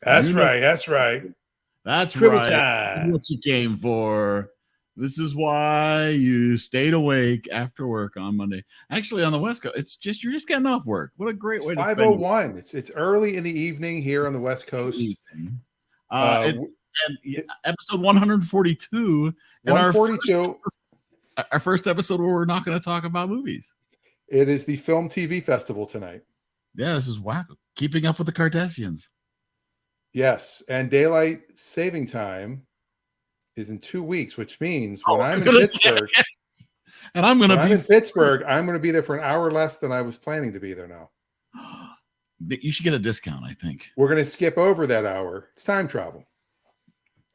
That's right. That's right. That's Trivia right. time. This is what you came for. This is why you stayed awake after work on Monday. Actually, on the West Coast, you're just getting off work. What a great way to spend 5:01. It's early in the evening here on the West Coast. It's episode 142. 142. And our first episode where we're not going to talk about movies. It is the Film TV Festival tonight. Yeah, this is wacko. Keeping up with the Kardashians. Yes, and daylight saving time is in 2 weeks, which means when I'm in Pittsburgh, and I'm in Pittsburgh, I'm going to be there for an hour less than I was planning to be there now. You should get a discount, I think. We're going to skip over that hour. It's time travel.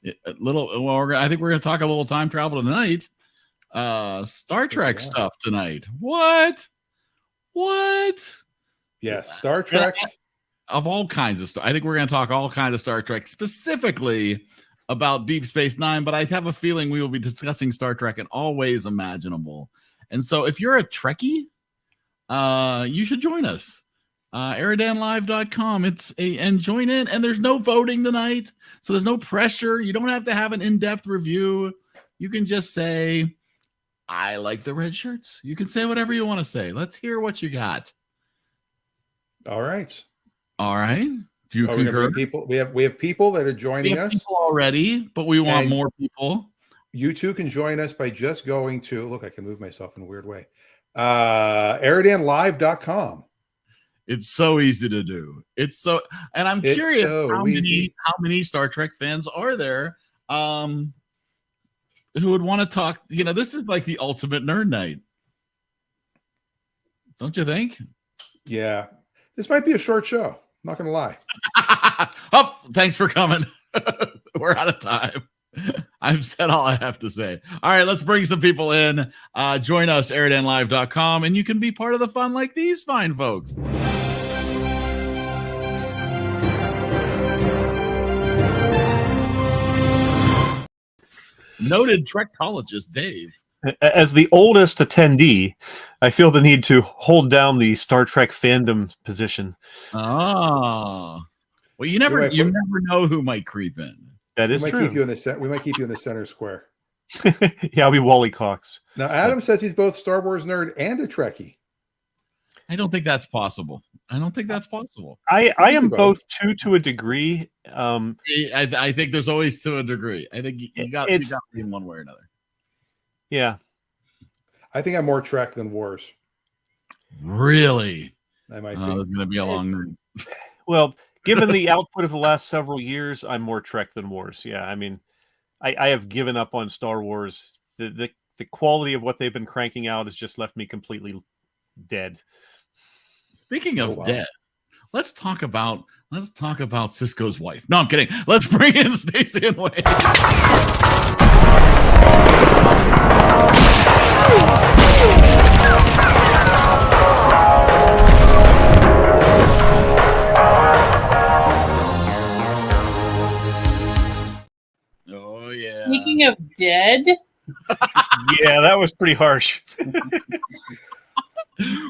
I think we're going to talk a little time travel tonight. Star Trek stuff tonight. What? Yes, Star Trek. Of all kinds of stuff. I think we're going to talk all kinds of Star Trek, specifically about Deep Space Nine, but I have a feeling we will be discussing Star Trek in all ways imaginable. And so if you're a Trekkie, you should join us. EriDanLive.com. And join in, and there's no voting tonight, so there's no pressure. You don't have to have an in-depth review. You can just say, I like the red shirts. You can say whatever you want to say. Let's hear what you got. All right. Do you concur? We have people that are joining us. People already, but we want more people. You too can join us by just going to look. I can move myself in a weird way. EriDanLive.com. It's so easy to do. And I'm curious how many Star Trek fans are there who would want to talk. This is like the ultimate nerd night. Don't you think? Yeah. This might be a short show. Not going to lie. Thanks for coming. We're out of time. I've said all I have to say. All right, let's bring some people in. Join us, EriDanLive.com, and you can be part of the fun like these fine folks. Noted Trekologist Dave. As the oldest attendee, I feel the need to hold down the Star Trek fandom position. Oh, well, you never know who might creep in. That is true. We might keep you in the center square. Yeah, I'll be Wally Cox. Now, Adam says he's both Star Wars nerd and a Trekkie. I don't think that's possible. I am both to a degree. I think there's always to a degree. I think you got to be in one way or another. Yeah. I think I'm more Trek than Wars. Really? I might be. It's going to be a long night. Well, given the output of the last several years, I'm more Trek than Wars. Yeah, I mean, I have given up on Star Wars. The quality of what they've been cranking out has just left me completely dead. Speaking of dead, let's talk about Cisco's wife. No, I'm kidding. Let's bring in Stacey and Wade. Oh yeah. Speaking of dead. Yeah, that was pretty harsh.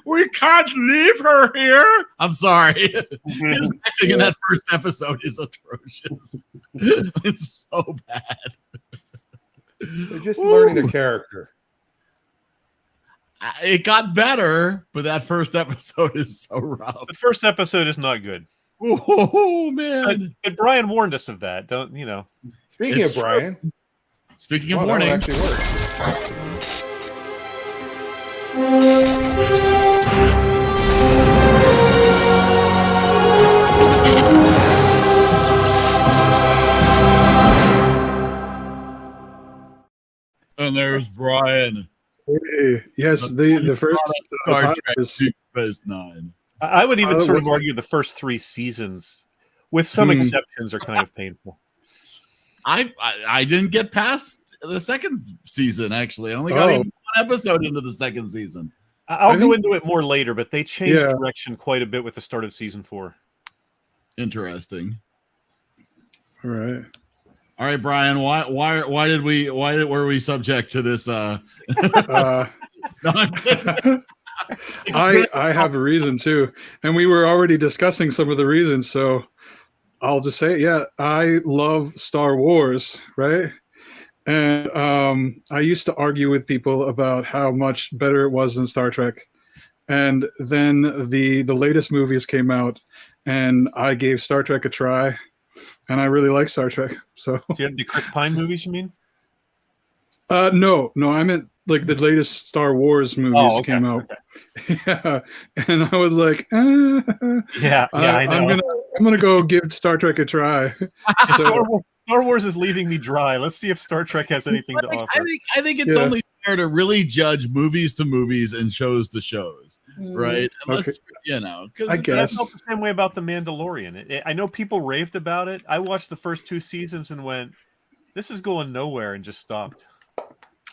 We can't leave her here. I'm sorry. His acting in that first episode is atrocious. It's so bad. They're just learning their character. It got better, but that first episode is so rough. The first episode is not good. Oh man! But Brian warned us of that. Don't you know? Speaking of Brian. Speaking of warning. That actually works. And there's Brian. Hey, yes, the first Star Trek Deep Space Nine. I would even sort of argue the first 3 seasons, with some exceptions, are kind of painful. I didn't get past the second season, actually. I only got even one episode into the second season. I'll go into it more later, but they changed direction quite a bit with the start of season 4. Interesting. All right, Brian. Why were we subject to this? No, I'm kidding. I have a reason too, and we were already discussing some of the reasons. So I'll just say, yeah, I love Star Wars, right? And I used to argue with people about how much better it was than Star Trek. And then the latest movies came out, and I gave Star Trek a try, and I really like Star Trek. So Do you have the Chris Pine movies, you mean? no, I meant like the latest Star Wars movies Okay, came out. okay. Yeah, and I was like, Yeah, I know. I'm gonna go give Star Trek a try. So Star Wars is leaving me dry. Let's see if Star Trek has anything to offer. I think it's Yeah. only fair to really judge movies to movies and shows to shows, right? And Okay. because I I guess. felt the same way about The Mandalorian. I know people raved about it. I watched the first 2 seasons and went, "This is going nowhere," and just stopped.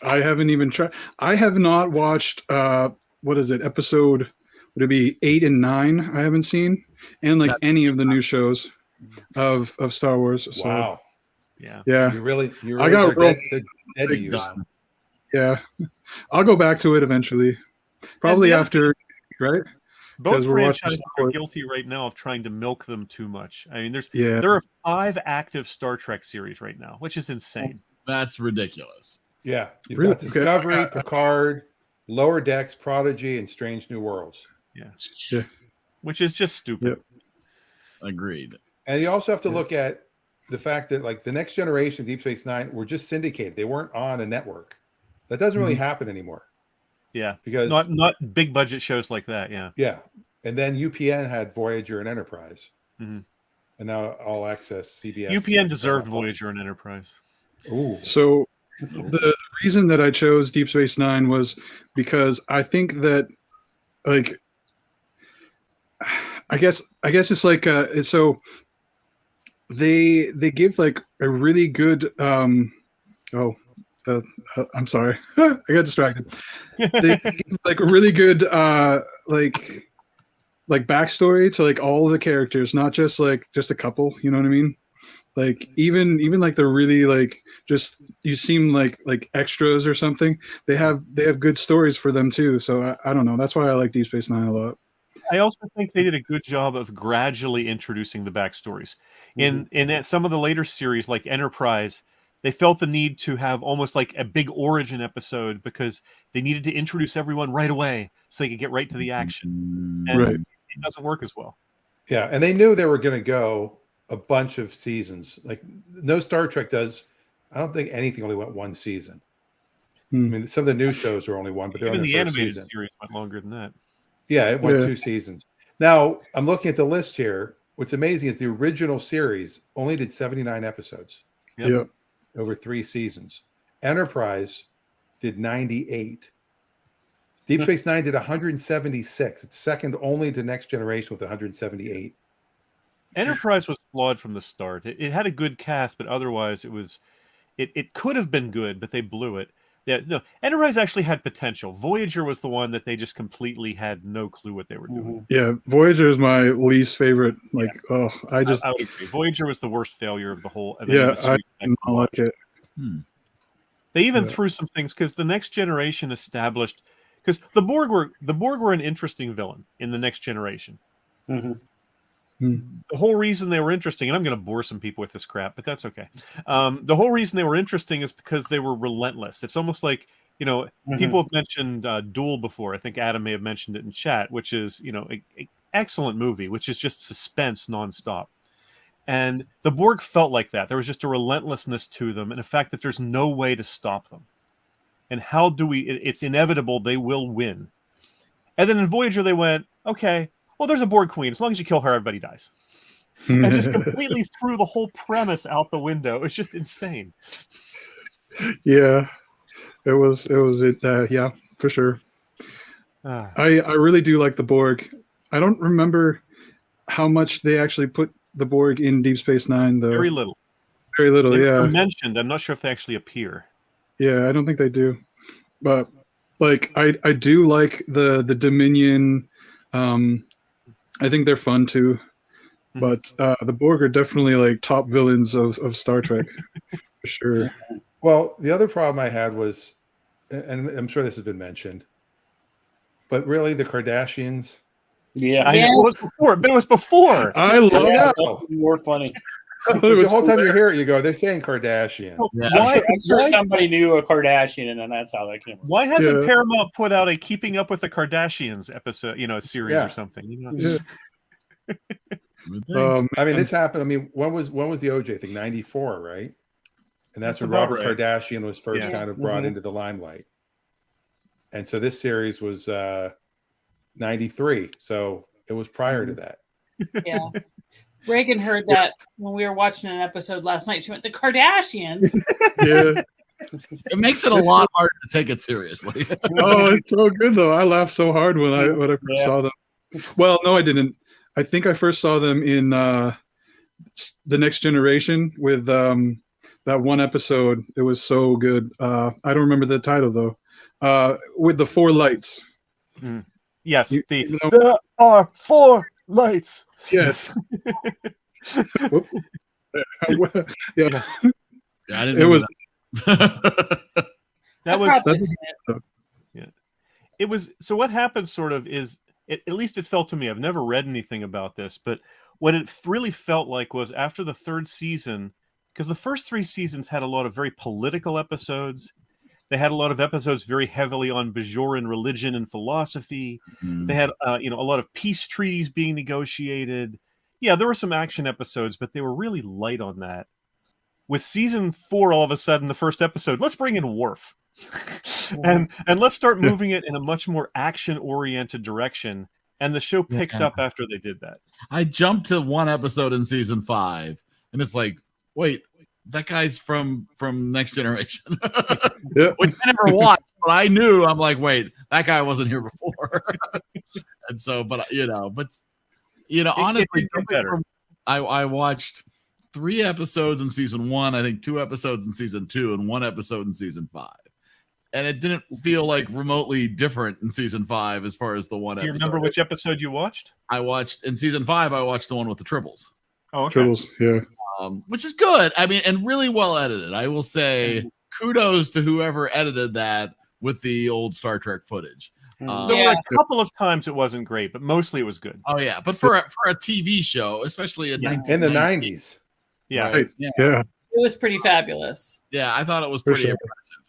I haven't even tried. I have not watched. What is it? Episode would it be 8 and 9? I haven't seen, and like any of the new shows of Star Wars. So Wow. Yeah. yeah, You really I got they're real dead to big you. time. Yeah, I'll go back to it eventually. Probably the other after, right? Both 'Cause we're watching franchises Star are Wars. guilty right now of trying to milk them too much. I mean, Yeah, there are 5 active Star Trek series right now, which is insane. that's ridiculous. Yeah. You've Really? got Discovery, Okay. Picard, Lower Decks, Prodigy, and Strange New Worlds. Yeah. Which is just stupid. Yep. Agreed. And you also have to Yeah. look at the fact that like the Next Generation, Deep Space Nine, were just syndicated. They weren't on a network. That doesn't really happen anymore Yeah, because not big budget shows like that. Yeah, yeah. And then UPN had Voyager and Enterprise, Mhm. and now All Access CBS. UPN deserved Voyager and Enterprise. Ooh, So the reason that I chose Deep Space Nine was because I think that, like, I guess it's like so they give like a really good I'm sorry, I got distracted. They give like a really good like backstory to like all the characters, not just like just a couple. You know what I mean? Like even like the really like just you seem like extras or something. They have good stories for them too. So I don't know. That's why I like Deep Space Nine a lot. I also think they did a good job of gradually introducing the backstories. In some of the later series, like Enterprise, they felt the need to have almost like a big origin episode because they needed to introduce everyone right away so they could get right to the action. And Right. it doesn't work as well. yeah. And they knew they were going to go a bunch of seasons. Like no Star Trek does. I don't think anything only went one season. I mean, some of the new shows are only one, but they're Even on the their first animated season. series went longer than that. Yeah, it went Yeah. 2 seasons. Now I'm looking at the list here. What's amazing is the original series only did 79 episodes Yep. Yep. over 3 seasons. Enterprise did 98. Deep Space Nine did 176. It's second only to Next Generation with 178. Enterprise was flawed from the start. It had a good cast, but otherwise it could have been good, but they blew it. Yeah, no, Enterprise actually had potential. Voyager was the one that they just completely had no clue what they were doing. Yeah. Voyager is my least favorite. Like, oh, I just I would agree. Voyager was the worst failure of the whole. Of yeah, any of the I series don't like it. They even Yeah. threw some things because the Next Generation established because the Borg were an interesting villain in the Next Generation. The whole reason they were interesting, and I'm going to bore some people with this crap, but that's okay. The whole reason they were interesting is because they were relentless. It's almost like, people have mentioned Duel before. I think Adam may have mentioned it in chat, which is, an excellent movie, which is just suspense nonstop. And the Borg felt like that. There was just a relentlessness to them and the fact that there's no way to stop them. And how do we, it's inevitable they will win. And then in Voyager, they went, okay, well, there's a Borg queen. As long as you kill her, everybody dies. And just completely threw the whole premise out the window. It was just insane. Yeah, it was yeah, for sure. Ah. I really do like the Borg. I don't remember how much they actually put the Borg in Deep Space Nine, though. Very little. Very little, They're yeah. mentioned. I'm not sure if they actually appear. Yeah, I don't think they do. But like I do like the Dominion. I think they're fun too. But the Borg are definitely like top villains of Star Trek for sure. Well, the other problem I had was, and I'm sure this has been mentioned, but really the Kardashians Yeah, I know it was before, but it was before. I love Yeah. that's more funny. The whole time you hear it, you go, they're saying Kardashian. Yeah. I'm sure somebody knew a Kardashian, and then that's how that came. Why hasn't Yeah. Paramount put out a Keeping Up with the Kardashians episode, series Yeah. or something? Yeah. I mean, this happened. I mean, when was the OJ thing? 94, right? And that's when about Robert right. Kardashian was first Yeah. kind of brought Mhm. into the limelight. And so this series was 93. So it was prior to that. Yeah. Reagan heard that when we were watching an episode last night. She went, "The Kardashians." Yeah. It makes it a lot harder to take it seriously. Oh, it's so good though. I laughed so hard when I first Yeah. saw them. Well, no, I didn't. I think I first saw them in The Next Generation with that one episode. It was so good. I don't remember the title though. With the 4 lights. Yes, You know- there are 4 lights. Yes. Whoop. Yeah. Yes. Yeah, I didn't It was. that. That I was probably didn't. it was so what happened sort of is at least it felt to me, I've never read anything about this, but what it really felt like was after the 3rd season, because the first 3 seasons had a lot of very political episodes. They had a lot of episodes very heavily on Bajoran religion and philosophy. They had a lot of peace treaties being negotiated. Yeah, there were some action episodes, but they were really light on that. With season 4, all of a sudden, the first episode, let's bring in Worf. and let's start moving it in a much more action-oriented direction. And the show picked up after they did that. I jumped to one episode in season 5, and it's like, wait, that guy's from Next Generation, Yeah. which I never watched, but I knew. I'm like, wait, that guy wasn't here before. And so, but honestly, did better. I watched 3 episodes in season 1, I think 2 episodes in season 2, and 1 episode in season 5. And it didn't feel like remotely different in season 5 as far as the one Do you episode. remember which episode you watched? I watched in season 5? I watched the one with the tribbles, Oh, okay. Tribbles. Yeah. which is good. I mean, and really well edited. I will say kudos to whoever edited that with the old Star Trek footage. There Yeah. were a couple of times it wasn't great, but mostly it was good. Oh yeah, but for a TV show, especially in Yeah. In the 1990, 90s. Yeah. Right. Yeah. Yeah. It was pretty fabulous. yeah, I thought it was For pretty sure. impressive.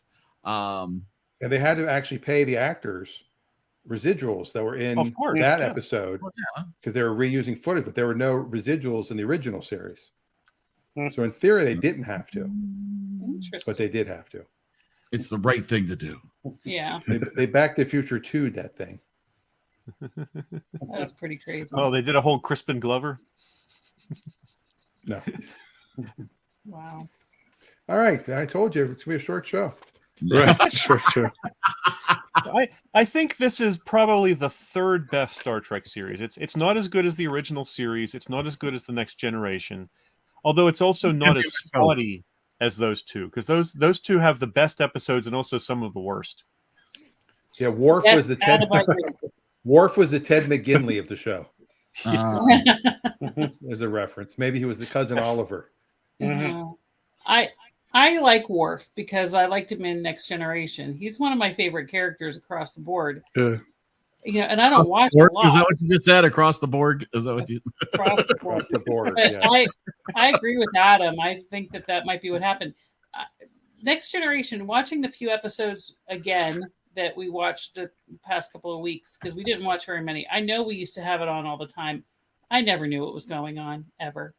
And they had to actually pay the actors residuals that were in Of course, that yeah. episode Well, yeah. because they were reusing footage, but there were no residuals in the original series. Hmm. So in theory, they didn't have to, Interesting. but they did have to. It's the right thing to do. Yeah, They Back to the Future 2'd that thing. that was pretty crazy. Oh, they did a whole Crispin Glover. No. Wow. All right. I told you it's going to be a short show. Right. Sure. I think this is probably the 3rd best Star Trek series. It's not as good as the original series. It's not as good as the Next Generation, although it's also not as spotty as those two, because those two have the best episodes and also some of the worst. Yeah, Worf Yes, was the Ted Adam, I agree. Worf was the Ted McGinley of the show. Uh, As a reference. Maybe he was the cousin Oliver. Mhm. I like Worf because I liked him in Next Generation. He's one of my favorite characters across the board. Yeah. And I don't watch a Board? lot Is that what you just said? Across the board? Is that what you? across the board. Across the board. But Yeah. I agree with Adam. I think that might be what happened. Next Generation, watching the few episodes again that we watched the past couple of weeks, because we didn't watch very many. I know we used to have it on all the time. I never knew what was going on, ever.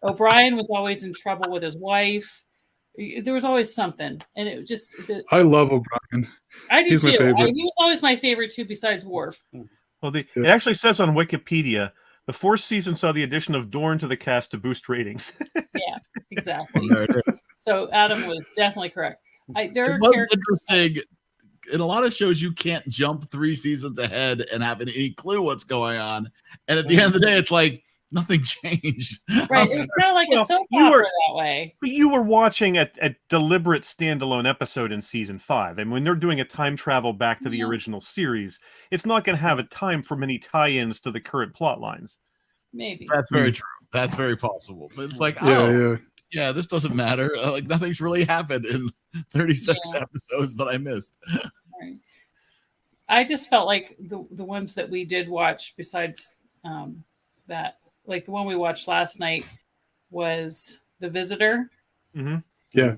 O'Brien was always in trouble with his wife. There was always something. And it just... I love O'Brien. I do He's my too. favorite. He was always my favorite too, besides Worf. Well, it actually says on Wikipedia, the 4th season saw the addition of Dorn to the cast to boost ratings. Yeah, exactly. There it is. So Adam was definitely correct. There are It was characters. interesting. In a lot of shows, you can't jump 3 seasons ahead and have any clue what's going on. And at the end of the day, it's like nothing changed. Right, it was kind of like Well, a soap you opera were- that way. But you were watching a deliberate standalone episode in season 5. And when they're doing a time travel back to the Yeah. original series, it's not going to have a time for many tie-ins to the current plot lines. Maybe. That's very true. That's very possible. But it's like, Yeah, oh, yeah. yeah, this doesn't matter. Like nothing's really happened in 36 Yeah. episodes that I missed. Right. I just felt like the ones that we did watch, besides that, like the one we watched last night was The Visitor. Mm-hmm. Yeah.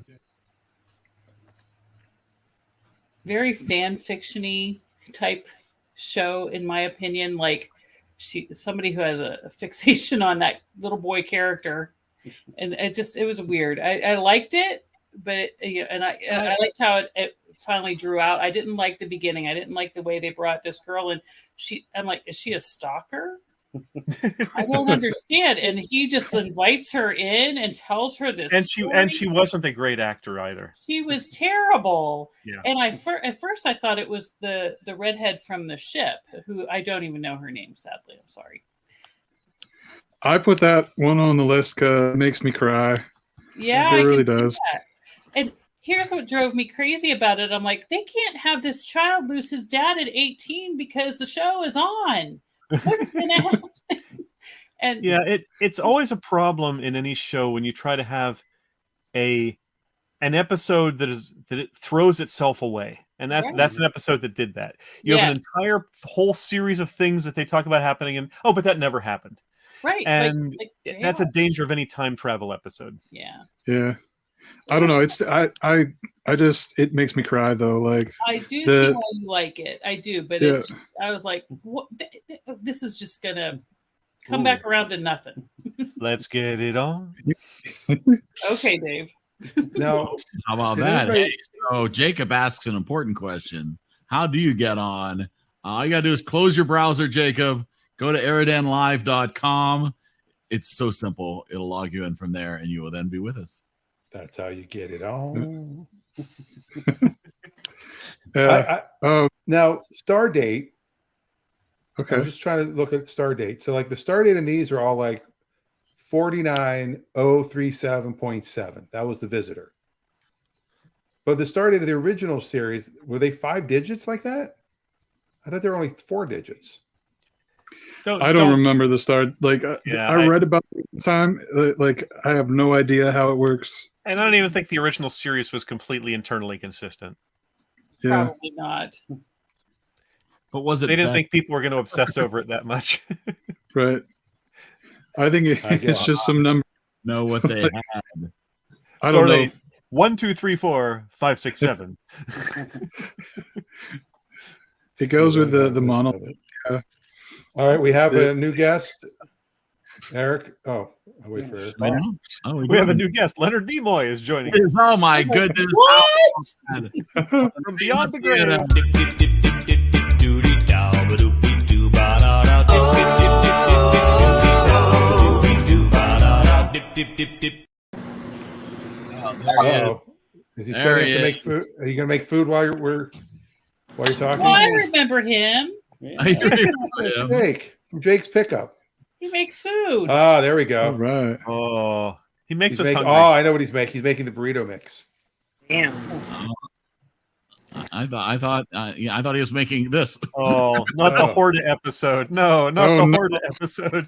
Very fan fiction-y type show, in my opinion. Like somebody who has a fixation on that little boy character, and it was weird. I liked it, but I liked how it finally drew out. I didn't like the beginning. I didn't like the way they brought this girl, and I'm like, is she a stalker? I don't understand. And he just invites her in and tells her this. And she wasn't a great actor either. She was terrible. Yeah. And at first I thought it was the redhead from the ship, who I don't even know her name, sadly. I'm sorry. I put that one on the list because it makes me cry. Yeah, it I really can see does. that. And here's what drove me crazy about it. I'm like, they can't have this child lose his dad at 18 because the show is on. What's going to happen? And yeah, it's always a problem in any show when you try to have an episode that it throws itself away, and that's an episode that did that. You have an entire whole series of things that they talk about happening, and but that never happened. Right, and that's a danger of any time travel episode. Yeah. I don't know. It's I just it makes me cry though. Like I do see why you like it. I do, but it's just I was like, what? This is just gonna come back around to nothing. Let's get it on. Okay, Dave. Now, how about that? Hey, so Jacob asks an important question. How do you get on? All you gotta do is close your browser, Jacob. Go to EriDanLive.com. It's so simple. It'll log you in from there, and you will then be with us. That's how you get it on. Now, Stardate. Okay. I'm just trying to look at Stardate. So, like, the Stardate in these are all like 49037.7. That was the Visitor. But the Stardate of the original series, were they 5 digits like that? I thought they were only 4 digits. I don't remember the start. Like, I read about it at the time. Like, I have no idea how it works. And I don't even think the original series was completely internally consistent. Yeah. Probably not. But was it? They didn't think people were going to obsess over it that much. Right. I think it's just some number. Know what they had. I don't know. 1, 2, 3, 4, 5, 6, 7. It goes with the model. Yeah. All right, we have a new guest, Eric. Oh, I'll wait for Eric. We have a new guest. Leonard Nimoy is joining us. Oh my goodness! What? From beyond the grave. Oh, is he showing to make food? Are you going to make food while you're talking? Oh, I remember him. Jake from Jake's Pickup. He makes food. Ah, there we go. All right. Oh, he makes us hungry. Oh, I know what he's making. He's making the burrito mix. Damn. I thought he was making this. Oh, not the Horda episode. No, not the Horda episode.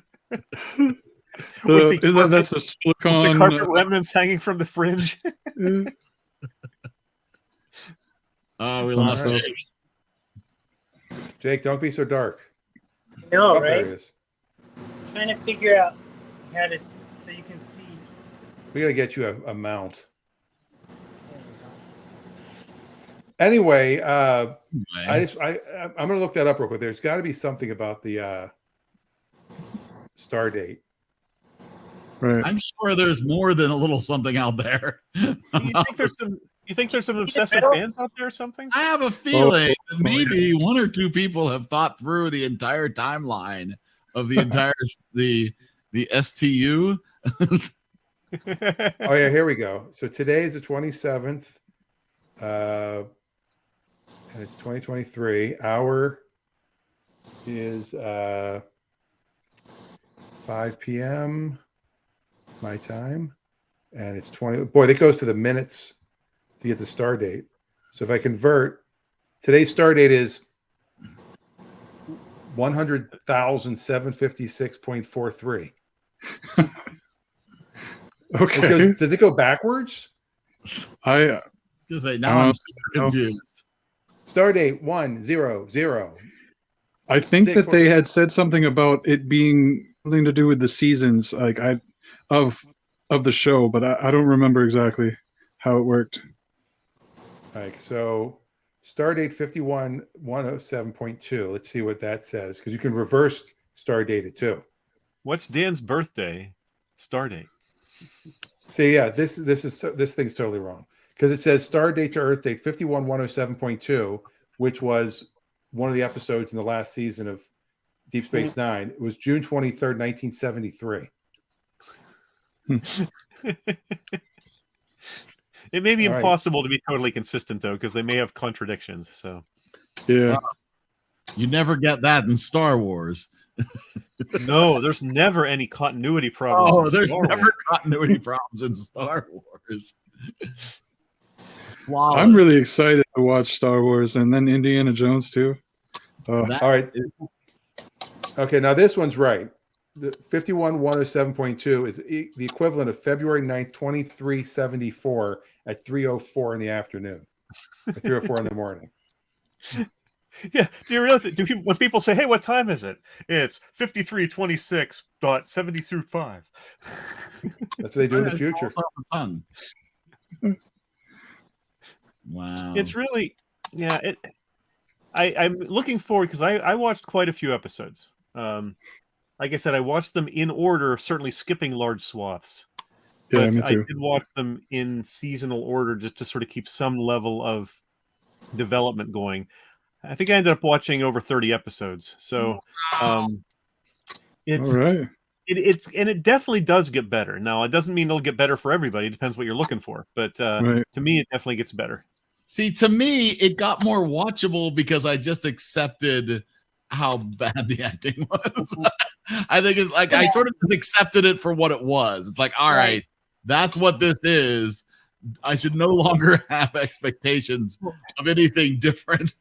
That's a split on the carpet remnants hanging from the fringe. Oh, we lost Jake. Jake, don't be so dark. No, right? There he is. Trying to figure out how to so you can see. We got to get you a mount. Anyway, I'm going to look that up real quick. There's got to be something about the Stardate. Right. I'm sure there's more than a little something out there. You think there's some obsessive fans out there or something? I have a feeling that maybe 1 or 2 people have thought through the entire timeline of the entire the STU. Oh yeah, here we go. So today is the 27th, and it's 2023. Hour is 5 p.m. my time, and it's 20. Boy, that goes to the minutes to get the star date. So if I convert, today's star date is 100,756.43. Okay. Does it go backwards? Now I'm super confused. Stardate 100. I think Six, that four, they three. had said something about it being something to do with the seasons, of the show, but I don't remember exactly how it worked. Like, so Stardate 51107.2. Let's see what that says, because you can reverse Stardate it too. What's Dan's birthday? Stardate. See, yeah, this thing's totally wrong, because it says Stardate to Earth date 51107.2, which was one of the episodes in the last season of Deep Space Nine. It was June 23rd, 1973. It may be All right. impossible to be totally consistent though, because they may have contradictions. So Yeah. You never get that in Star Wars. no, there's never any continuity problems. Oh, in there's Star never Wars. continuity problems in Star Wars. Flawless. I'm really excited to watch Star Wars and then Indiana Jones too. That All right. is- Okay, now this one's right. The 51107.2 is the equivalent of February 9th, 2374 at 3:04 in the afternoon, at 3:04 in the morning. Yeah. Do you realize that? When people say, "Hey, what time is it?" It's 53:26.70 through 5. That's what they do in the future. Rolls off the tongue. Wow. It's really, yeah. I'm looking forward because I watched quite a few episodes. Like I said, I watched them in order, certainly skipping large swaths. Yeah, But me I too. did watch them in seasonal order just to sort of keep some level of development going. I think I ended up watching over 30 episodes. So it's All right. it definitely does get better. Now, it doesn't mean it'll get better for everybody. It depends what you're looking for. But Right. to me, it definitely gets better. See, to me, it got more watchable because I just accepted how bad the acting was. I think it's like I sort of just accepted it for what it was. It's like, all right, that's what this is. I should no longer have expectations of anything different.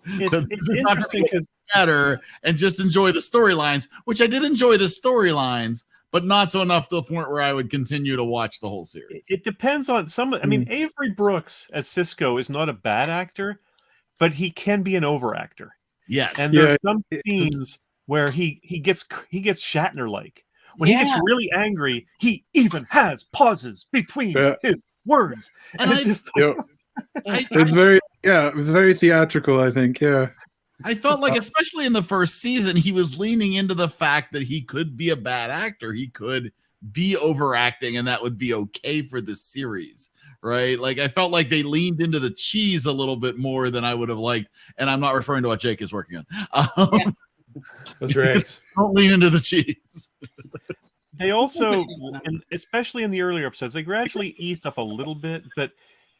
It's interesting because better and just enjoy the storylines, which I did enjoy the storylines, but not so enough to the point where I would continue to watch the whole series. it depends on some. I mean, Avery Brooks as Cisco is not a bad actor, but he can be an overactor. Yes. And Yeah. there's some scenes where he gets Shatner like. When he gets really angry, he even has pauses between his words. And it's just Yep. It's very theatrical, I think. Yeah. I felt like, especially in the first season, he was leaning into the fact that he could be a bad actor. He could be overacting, and that would be okay for the series, right? Like, I felt like they leaned into the cheese a little bit more than I would have liked. And I'm not referring to what Jake is working on. Those are eggs. Don't lean into the cheese. They also, and especially in the earlier episodes, they gradually eased up a little bit, but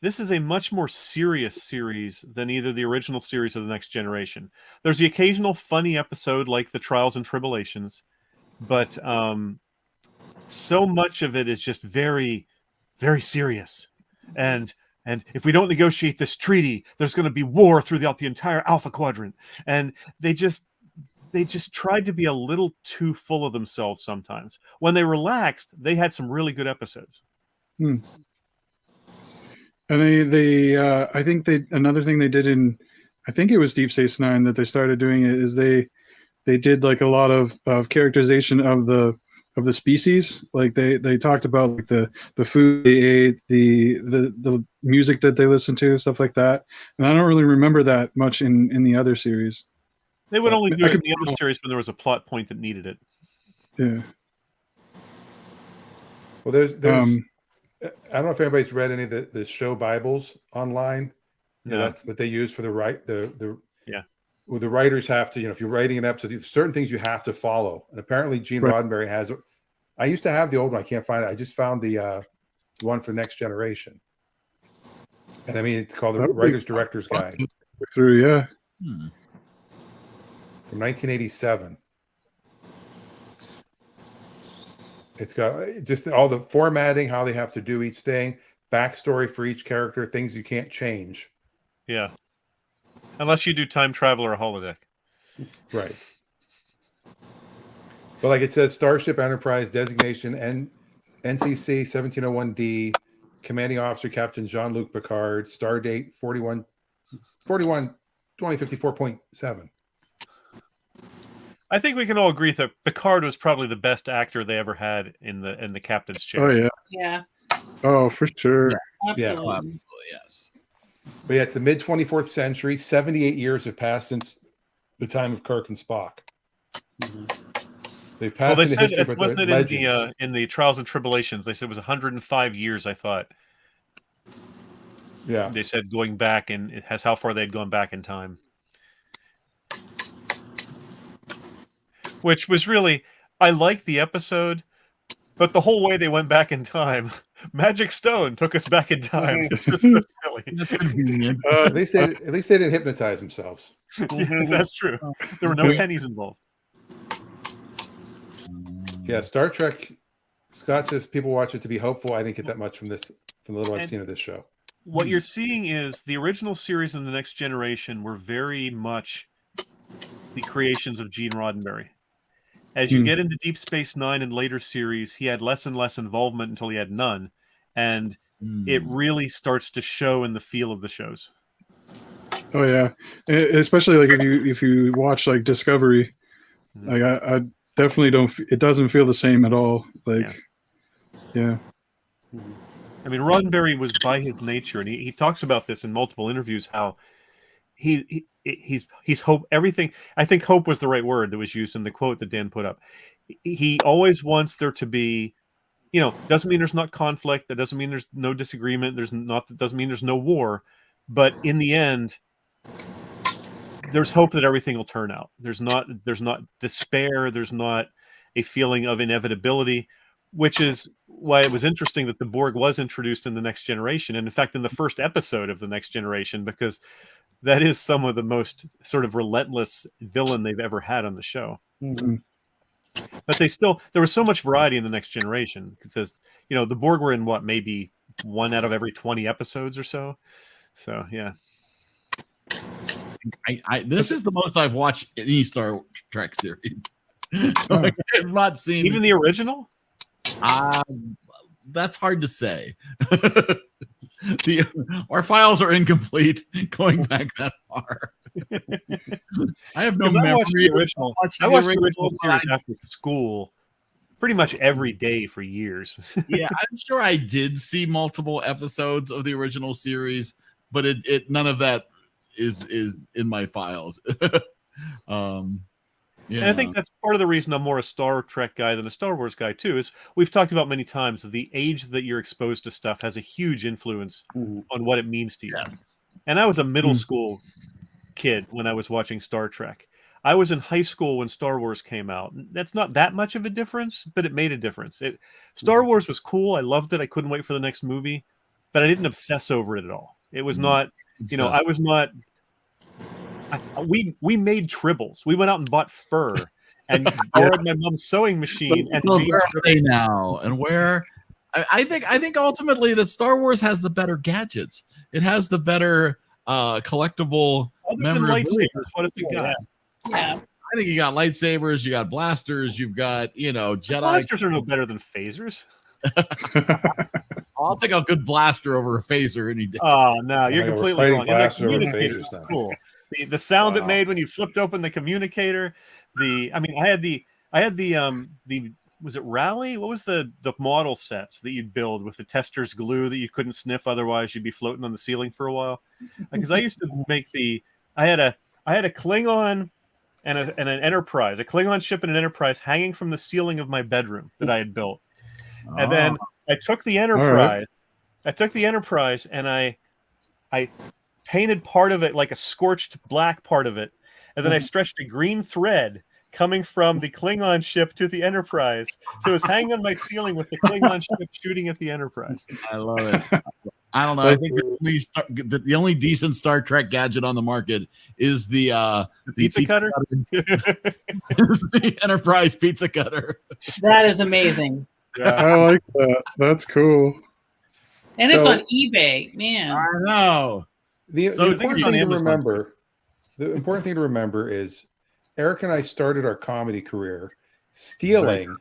this is a much more serious series than either the original series or the Next Generation. There's the occasional funny episode like the Trials and Tribulations, but so much of it is just very, very serious. And if we don't negotiate this treaty, there's going to be war throughout the entire Alpha Quadrant. And they just tried to be a little too full of themselves sometimes. When they relaxed, they had some really good episodes. And I think another thing they did in, I think it was Deep Space Nine that they started doing it, is they did like a lot of characterization of the species. Like they talked about like the food they ate, the music that they listened to, stuff like that. And I don't really remember that much in the other series. They would only do I it in could- the other series when there was a plot point that needed it. Yeah. Well, there's I don't know if anybody's read any of the show Bibles online. No. That's what they use for the Yeah. Well, the writers have to, if you're writing an episode, there's certain things you have to follow. And apparently Gene Right. Roddenberry has it. I used to have the old one. I can't find it. I just found the one for Next Generation. And I mean, it's called the That would be Writer's Director's Guide Through, yeah. from 1987. It's got just all the formatting, how they have to do each thing, backstory for each character, things you can't change. Yeah. Unless you do time travel or a holodeck. Right. But like it says, Starship Enterprise designation NCC 1701D, commanding officer Captain Jean-Luc Picard, star date 41, 2054.7. I think we can all agree that Picard was probably the best actor they ever had in the captain's chair. Oh yeah. Yeah, Oh, for sure. Yeah. absolutely. Oh, absolutely, yes. But yeah, it's the mid 24th century. 78 years have passed since the time of Kirk and Spock. They've Well, passed they into said history, it but wasn't they're it legends. in the Trials and Tribulations. They said it was 105 years. I thought Yeah. they said going back, and it has how far they'd gone back in time, which was really I liked the episode, but the whole way they went back in time, Magic Stone took us back in time. It's just so silly. That's convenient. At least they didn't hypnotize themselves. Yeah, that's true. There were no pennies involved. Yeah, Star Trek. Scott says people watch it to be hopeful. I didn't get that much from the little I've And- seen of this show. What you're seeing is the original series and the Next Generation were very much the creations of Gene Roddenberry. As you get into Deep Space Nine and later series, he had less and less involvement until he had none, and it really starts to show in the feel of the shows. Oh yeah, especially like if you watch like Discovery, like I definitely don't. It doesn't feel the same at all. Like, yeah. I mean, Roddenberry was by his nature, and he talks about this in multiple interviews. How he's hope everything. I think hope was the right word that was used in the quote that Dan put up. He always wants there to be, doesn't mean there's not conflict. That doesn't mean there's no disagreement. That doesn't mean there's no war. But in the end, there's hope that everything will turn out. There's not despair. There's not a feeling of inevitability, which is why it was interesting that the Borg was introduced in the Next Generation, and in fact in the first episode of the Next Generation, because that is some of the most sort of relentless villain they've ever had on the show. But there was so much variety in the Next Generation, because the Borg were in maybe 1 out of every 20 episodes or so. So yeah. This is the most I've watched any Star Trek series. Like, I've not seen Even the original. That's hard to say. Our files are incomplete going back that far. I have no memory. I watched the original but series after school pretty much every day for years. Yeah, I'm sure I did see multiple episodes of the original series, but it none of that is in my files. And I think that's part of the reason I'm more a Star Trek guy than a Star Wars guy too, is we've talked about many times that the age that you're exposed to stuff has a huge influence on what it means to you. Yes. And I was a middle school kid when I was watching Star Trek. I was in high school when Star Wars came out. That's not that much of a difference, but it made a difference. Star Wars was cool. I loved it. I couldn't wait for the next movie, but I didn't obsess over it at all. It was not, I was not. We made tribbles. We went out and bought fur and borrowed my mom's sewing machine. And where are they now? And where? I think ultimately that Star Wars has the better gadgets. It has the better collectible memorabilia. What has it got? Yeah. I think you got lightsabers, you got blasters, you've got Jedi. Blasters are no better than phasers. I'll take a good blaster over a phaser any day. Oh no, you're completely wrong. Blasters over phasers now. Cool. The sound it made when you flipped open the communicator. I had the was it Rally? What was the model sets that you'd build with the tester's glue that you couldn't sniff, otherwise you'd be floating on the ceiling for a while? Because I used to make I had a Klingon and an Enterprise, a Klingon ship and an Enterprise hanging from the ceiling of my bedroom that I had built. And then I took the Enterprise. I took the Enterprise and I painted part of it like a scorched black part of it, and then I stretched a green thread coming from the Klingon ship to the Enterprise. So it was hanging on my ceiling with the Klingon ship shooting at the Enterprise. I love it. I don't know. I think the only decent Star Trek gadget on the market is the pizza cutter. The Enterprise pizza cutter. That is amazing. Yeah. I like that. That's cool. And it's on eBay, man. I know. The So important thing to remember, is Eric and I started our comedy career stealing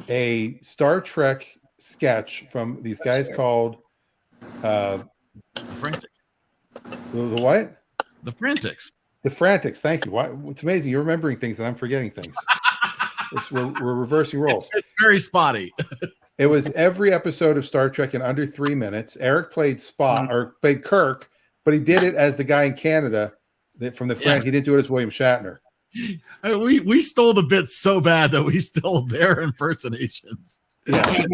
a Star Trek sketch from these guys called Forensics. The what? The Frantics. The Frantics. Thank you. Why? It's amazing. You're remembering things and I'm forgetting things. We're reversing roles. It's very spotty. It was every episode of Star Trek in under 3 minutes. Eric played played Kirk, but he did it as the guy in Canada from the Frank. He didn't do it as William Shatner. I mean, we stole the bits so bad that we stole their impersonations. Yeah.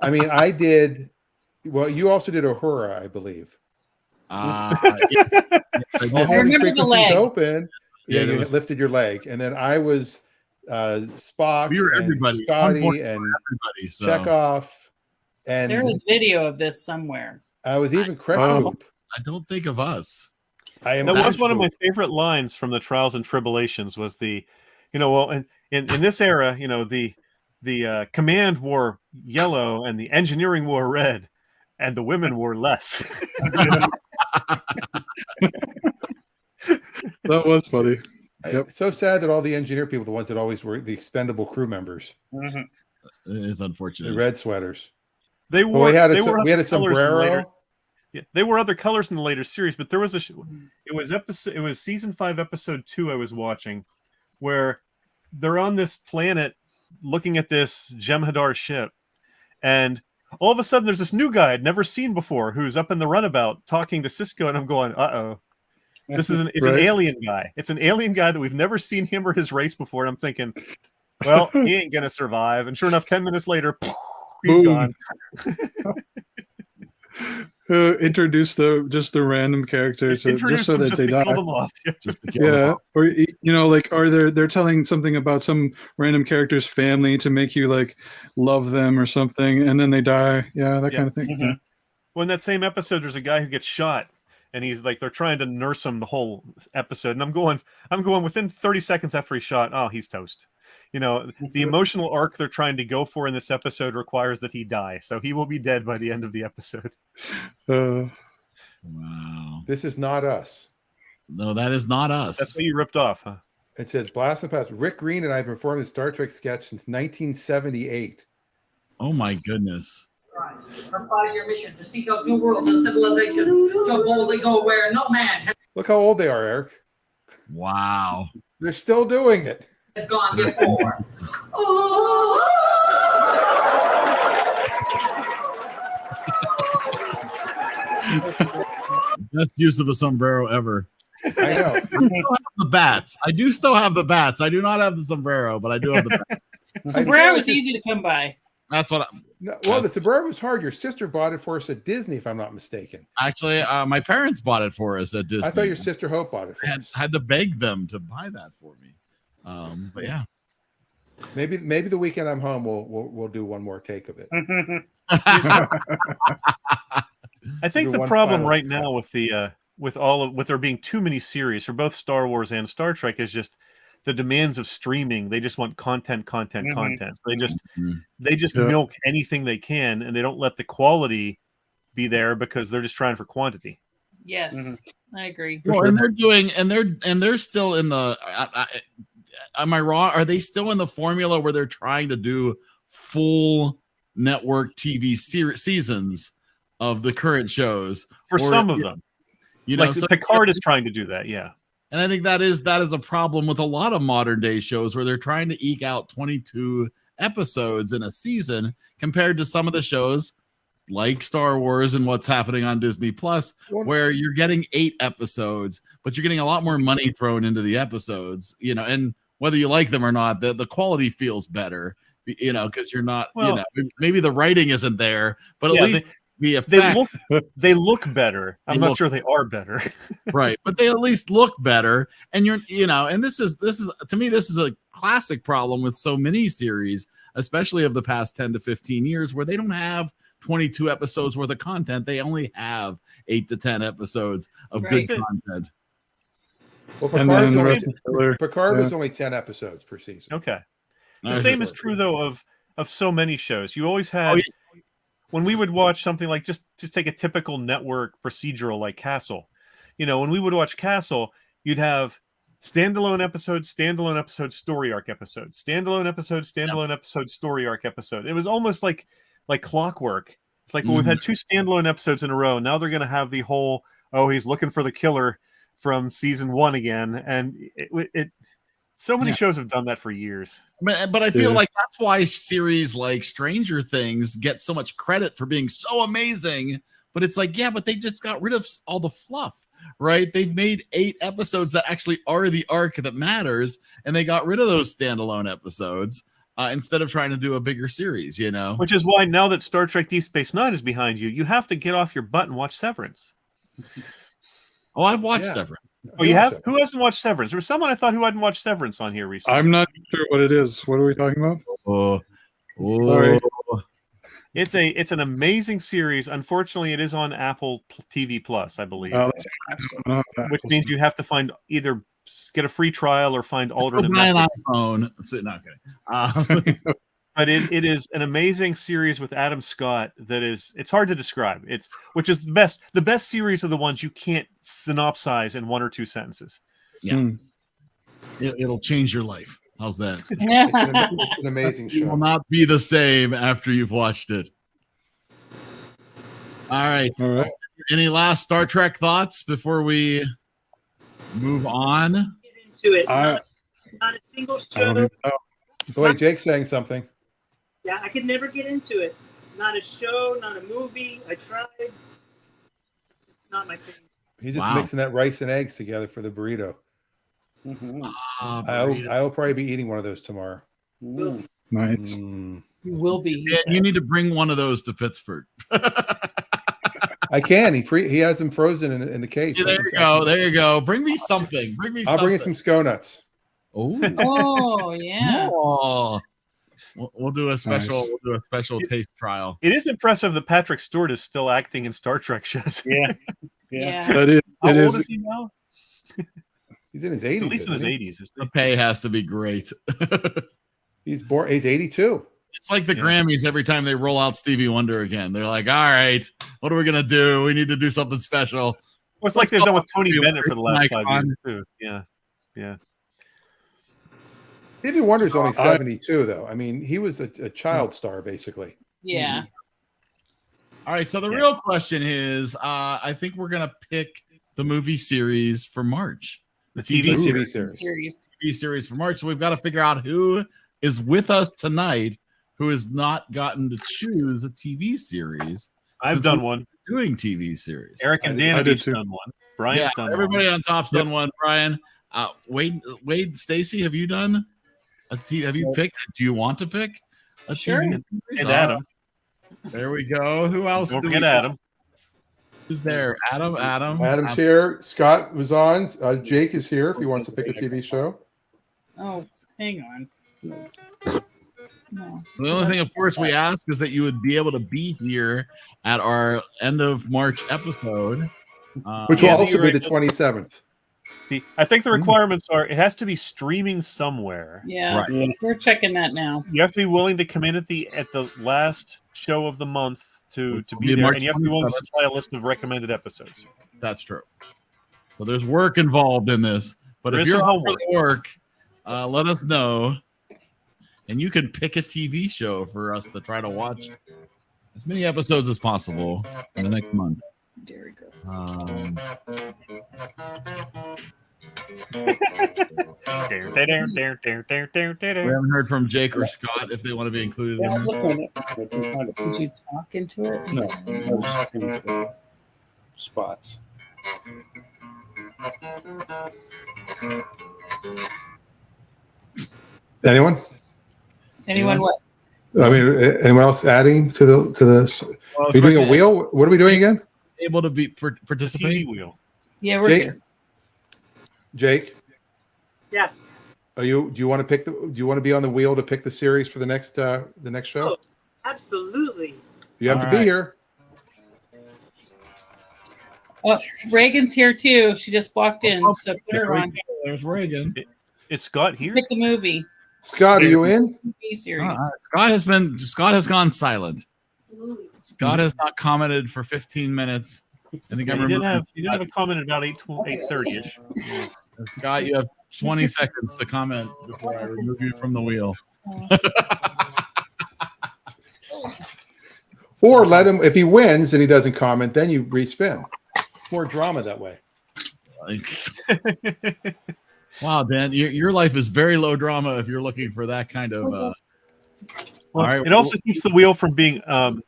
I mean, I did. Well, you also did Uhura, I believe. Yeah. I remember the leg. Open. Yeah, you was, lifted your leg, and then I was Spock. We were and everybody. Scotty and everybody. So. Chekhov. And There is video of this somewhere. I was even Kretschmann. I don't think of us. That was one of my favorite lines from the Trials and Tribulations. Was the, in this era, the command wore yellow and the engineering wore red, and the women wore less. That was funny. Yep. It's so sad that all the engineer people, the ones that always were the expendable crew members, It is unfortunate. the red sweaters. They wore. we had they wore a other colors in later- sombrero. Yeah, they were other colors in the later series, but there was it was season 5, episode 2 I was watching, where they're on this planet looking at this Jem'Hadar ship, and all of a sudden there's this new guy I'd never seen before who's up in the runabout talking to Cisco, and I'm going, uh-oh. It's an alien guy. It's an alien guy that we've never seen him or his race before, and I'm thinking, well, he ain't gonna survive. And sure enough, 10 minutes later, he's Boom. gone. Introduce the random characters just so that they die. Kill them off. Yeah, or like, or they're telling something about some random character's family to make you like love them or something, and then they die. Yeah, that kind of thing. Mm-hmm. Yeah. Well, in that same episode, there's a guy who gets shot, and he's like, they're trying to nurse him the whole episode, and I'm going within 30 seconds after he's shot, oh, he's toast. The emotional arc they're trying to go for in this episode requires that he die, so he will be dead by the end of the episode. Wow. This is not us. No, that is not us. That's what you ripped off, huh? It says Blast from the Past. Rick Green and I have been performing the Star Trek sketch since 1978. Oh my goodness. Our 5-year mission to seek out new worlds and civilizations to boldly go where no man Look how old they are, Eric. Wow. They're still doing it. has gone before. Best use of a sombrero ever. I know. I still have the bats. I do still have the bats. I do not have the sombrero, but I do have the bats. Sombrero is easy to come by. That's what Well, the sombrero was hard. Your sister bought it for us at Disney, if I'm not mistaken. actually my parents bought it for us at Disney. I thought your sister Hope bought it for us. had to beg them to buy that for me. But yeah. Maybe the weekend I'm home, we'll do one more take of it. I think the problem right now with the with there being too many series for both Star Wars and Star Trek is just the demands of streaming. They just want content. So they just milk anything they can, and they don't let the quality be there because they're just trying for quantity. Yes, I agree. Well, and they're doing, and they're still in the. Am I wrong? Are they still in the formula where they're trying to do full network TV seasons of the current shows? For some of them, so Picard is trying to do that. Yeah. And I think that is a problem with a lot of modern day shows where they're trying to eke out 22 episodes in a season compared to some of the shows like Star Wars and what's happening on Disney Plus, where you're getting 8 episodes, but you're getting a lot more money thrown into the episodes, and whether you like them or not, the quality feels better, because you're not, maybe the writing isn't there, but at least the effect. They look better. I'm not sure they are better. Right. But they at least look better. And and this is to me, this is a classic problem with so many series, especially of the past 10 to 15 years, where they don't have 22 episodes worth of content. They only have 8 to 10 episodes of good content. Well, Picard was only 10 episodes per season. Okay. The same is true though of so many shows. You always had when we would watch something like just take a typical network procedural like Castle. When we would watch Castle, you'd have standalone episode, story arc episode, standalone episode, story arc episode. It was almost like clockwork. It's like, well, we've had 2 standalone episodes in a row. Now they're going to have the whole oh, he's looking for the killer from season 1 again, and so many shows have done that for years. But I feel like that's why series like Stranger Things get so much credit for being so amazing. But it's like, yeah, but they just got rid of all the fluff, right? They've made 8 episodes that actually are the arc that matters, and they got rid of those standalone episodes instead of trying to do a bigger series, you know? Which is why now that Star Trek Deep Space Nine is behind you, you have to get off your butt and watch Severance. Oh, I've watched Severance. Oh, you have? Who hasn't watched Severance? There was someone I thought who hadn't watched Severance on here recently. I'm not sure what it is. What are we talking about? Sorry. It's an amazing series. Unfortunately, it is on Apple TV Plus, I believe, which means you have to either get a free trial or find alternate. Buy an iPhone. Not kidding. But it is an amazing series with Adam Scott that it's hard to describe. Which is the best series of the ones you can't synopsize in 1 or 2 sentences. Yeah, it'll change your life. How's that? It's an amazing show. It will not be the same after you've watched it. All right. Any last Star Trek thoughts before we move on? Get into it. Not a single show. Boy, Jake's saying something. Yeah, I could never get into it. Not a show, not a movie. I tried. Just not my thing. He's just mixing that rice and eggs together for the burrito. Mm-hmm. I will probably be eating one of those tomorrow. Nice. You will be. You need to bring one of those to Pittsburgh. I can. He has them frozen in the case. See, there you go. There you go. Bring me something. I'll bring you some SCO nuts. Oh yeah. Oh. We'll do a special. Nice. We'll do a special taste trial. It is impressive that Patrick Stewart is still acting in Star Trek shows. Yeah. That is. How old is he now? He's in his 80s. At least in his 80s. The pay has to be great. He's 82. It's like the Grammys every time they roll out Stevie Wonder again. They're like, all right, what are we going to do? We need to do something special. Well, it's like they've done with Tony Bennett for the last 5 years, too. Yeah. Stevie Wonder's only 72, though. I mean, he was a child star, basically. Yeah. All right, so the real question is, I think we're going to pick the movie series for March. The TV series for March. So we've got to figure out who is with us tonight who has not gotten to choose a TV series. I've done one. Doing TV series. Eric and Dan have each done one. Brian's done everybody one. On top's done one. Brian, Wade, Stacy, have you done a TV? Have you picked? Do you want to pick a TV series? And Adam. There we go. Who else? Don't forget Adam. Who's there? Adam. Adam's here. Scott was on. Jake is here if he wants to pick a TV show. Oh, hang on. No. The only thing, of course, we ask is that you would be able to be here at our end of March episode, which will also be the 27th. I think the requirements are it has to be streaming somewhere. Yeah, we're checking that now. You have to be willing to come in at the last show of the month to be there, and you have to be willing to supply a list of recommended episodes. That's true. So there's work involved in this, but if you're home for the work, let us know, and you can pick a TV show for us to try to watch as many episodes as possible in the next month. There he goes. We haven't heard from Jake or Scott if they want to be included in this. Did you talk into it? No, I was talking to spots. Anyone what? I mean, anyone else adding to the? Are you doing a wheel? What are we doing again? Able to be participate? Wheel. Yeah, we're Jake? here. Jake? Yeah. Do you want to pick do you want to be on the wheel to pick the series for the next show? Oh, absolutely. You have to be here. Oh, Reagan's here too. She just walked in, so put her on. There's Reagan. Is Scott here? Pick the movie. Scott, are you in? TV series. Scott has gone silent. Scott has not commented for 15 minutes. I think I remember. You didn't have a comment about 8:30ish. Scott, you have 20 seconds to comment before I remove you from the wheel. Or let him, if he wins and he doesn't comment, then you respin. It's more drama that way. Wow, Dan, your life is very low drama if you're looking for that kind of. Well, all right, it also keeps the wheel from being, 60%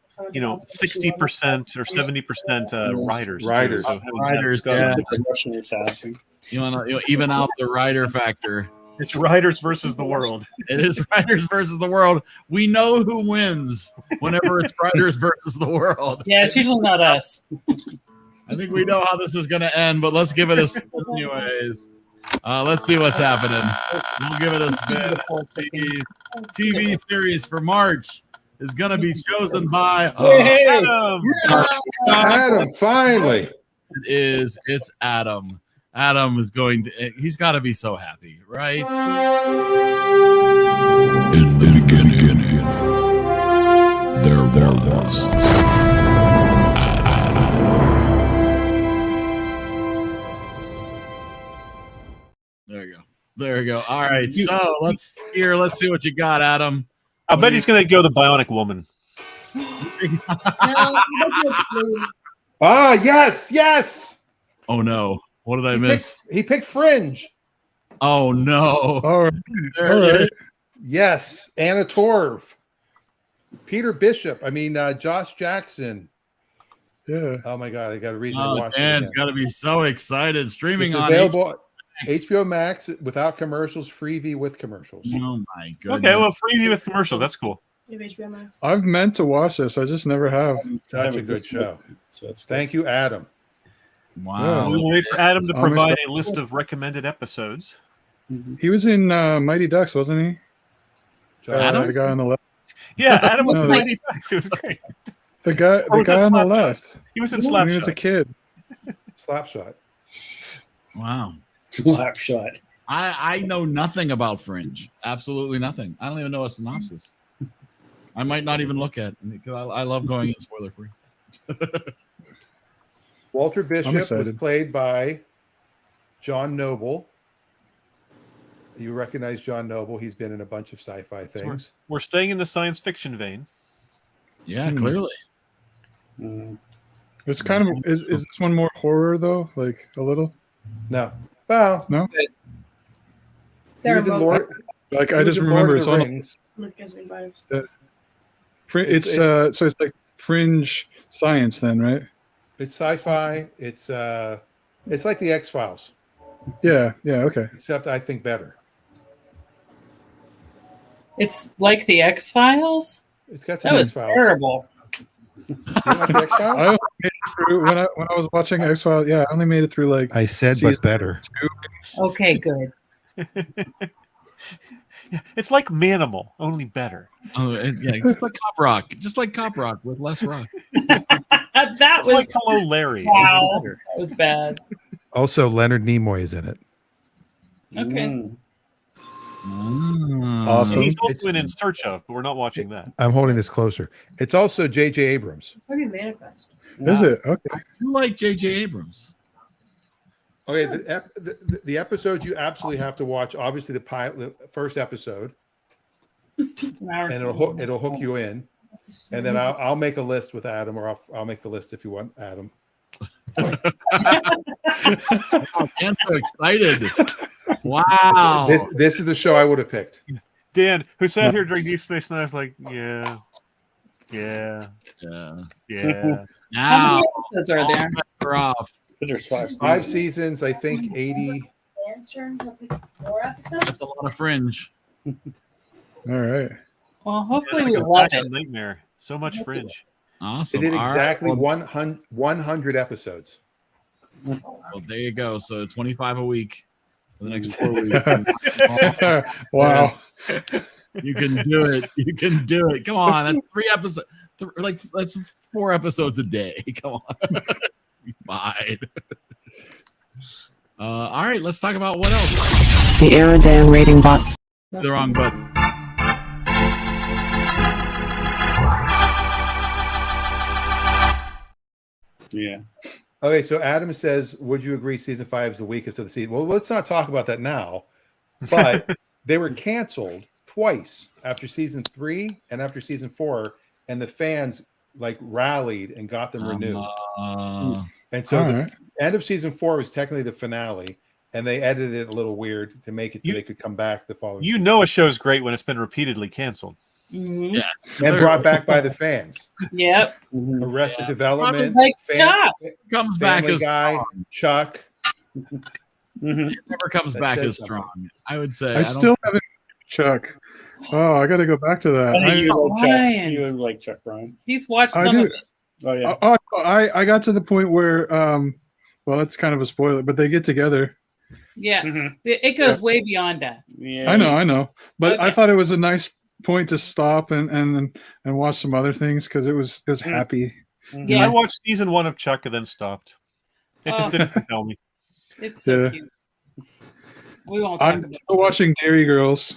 or 70% riders. Riders. So Riders, yeah. The Russian assassin. You want to even out the rider factor. It's riders versus the world. It is riders versus the world. We know who wins whenever it's riders versus the world. Yeah, it's usually not us. I think we know how this is going to end, but let's give it a spin anyways. Let's see what's happening. We'll give it a spin. TV series for March is going to be chosen by Adam. Adam, finally. It's Adam. Adam is going to, he's got to be so happy, right? In the beginning, there was There you go. All right. So let's see what you got, Adam. I bet he's going to go the Bionic Woman. Ah, yes. Oh no. What did I miss? He picked Fringe. Oh no. All right. There it is. Yes, Anna Torv, Peter Bishop. I mean, Josh Jackson. Yeah. Oh my God, I got a reason to Oh, watch Dan's it. got to be so excited. Streaming It's on available Max. HBO Max without commercials, Freevee with commercials. Oh my goodness. Okay, well, freebie with commercials. That's cool. I've meant to watch this. I just never have. Such a good show. So that's Thank you, Adam. Wow. We'll wait for Adam to I'll provide miss a list of recommended episodes. He was in Mighty Ducks, wasn't he? Adam? The guy on the left. Yeah, Adam was No, in the- Mighty Ducks. It was great. The guy Or was that on the Slapshot? left. He was in When he was a Slapshot. kid. Slapshot. Wow. slap shot. I know nothing about Fringe. Absolutely nothing. I don't even know a synopsis. I might not even look at it because I love going in spoiler free. Walter I'm Bishop was excited. played by John Noble. You recognize John Noble. He's been in a bunch of sci-fi things. We're staying in the science fiction vein. Yeah, clearly. It's kind of is this one more horror though? Like a little? No. Well, No? he was in Lord. Like he I was just in Lord remember of it's the on Rings. so it's like fringe science then, right? It's sci-fi. It's like the X-Files, Yeah, okay. except I think better. It's like the X-Files? It's got some That was X-Files. terrible. You don't like the I X-Files? only made it through when I was watching X Files. Yeah, I only made it through like I said, season but better. 2. Okay, good. Yeah, it's like Manimal, only better. Oh, yeah, just like Cop Rock. Just like Cop Rock with less rock. That It's was like Hello Larry. wow. only better. That was bad. Also, Leonard Nimoy is in it. Okay. Awesome. And he's also in Search Of, but we're not watching that. I'm holding this closer. It's also J.J. Abrams. Is it? Okay. I do like J.J. Abrams. Okay, the episode you absolutely have to watch. Obviously, the first episode, It's an hour. and it'll hook you in. And then I'll make a list with Adam, or I'll make the list if you want, Adam. Oh, I'm so excited. Wow. This is the show I would have picked. Dan, who sat here during Deep Space Nine, was like, yeah. Yeah. How Now, many episodes are there? we're off. There's 5 seasons. 5 seasons, I think 80. That's a lot of Fringe. All right. Well, It's hopefully like we a love fashion it. nightmare. So much Fringe. They Awesome. did All right. exactly Well, 100 episodes. well, there you go. So 25 a week for the next 4 weeks. Wow. You can do it. You can do it. Come on. That's 3 episodes. That's 4 episodes a day. Come on. Fine. All right. Let's talk about what else. The EriDan rating bots. The wrong button. Yeah. Okay, so Adam says, would you agree season 5 is the weakest of the season? Well, let's not talk about that now. But they were canceled twice after season 3 and after season 4, and the fans like rallied and got them renewed. Uh, And so All the, right. End of season 4 was technically the finale, and they edited it a little weird to make it so they could come back the following. You season. know, a show's great when it's been repeatedly canceled. Mhm. Yes. And brought back by the fans. Yep. Arrested Development, Like Chuck. Comes back Family as Guy, strong. Chuck. It never comes That back says as something. strong. I would say. I still haven't Chuck. Oh, I got to go back to that. I think you would like Chuck. Brian. You would like Chuck Bryan. He's watched I some do. of it. Oh yeah. I got to the point where well, that's kind of a spoiler, but they get together. Yeah. Mhm. It goes way beyond that. Yeah. I know, but I Okay. thought it was a nice point to stop and watch some other things because it was happy. Mhm. Yeah. I Yes. watched season 1 of Chuck and then stopped. It just Oh. didn't compel me. It's so Yeah. cute. We won't talk I'm about still watching Dairy Girls.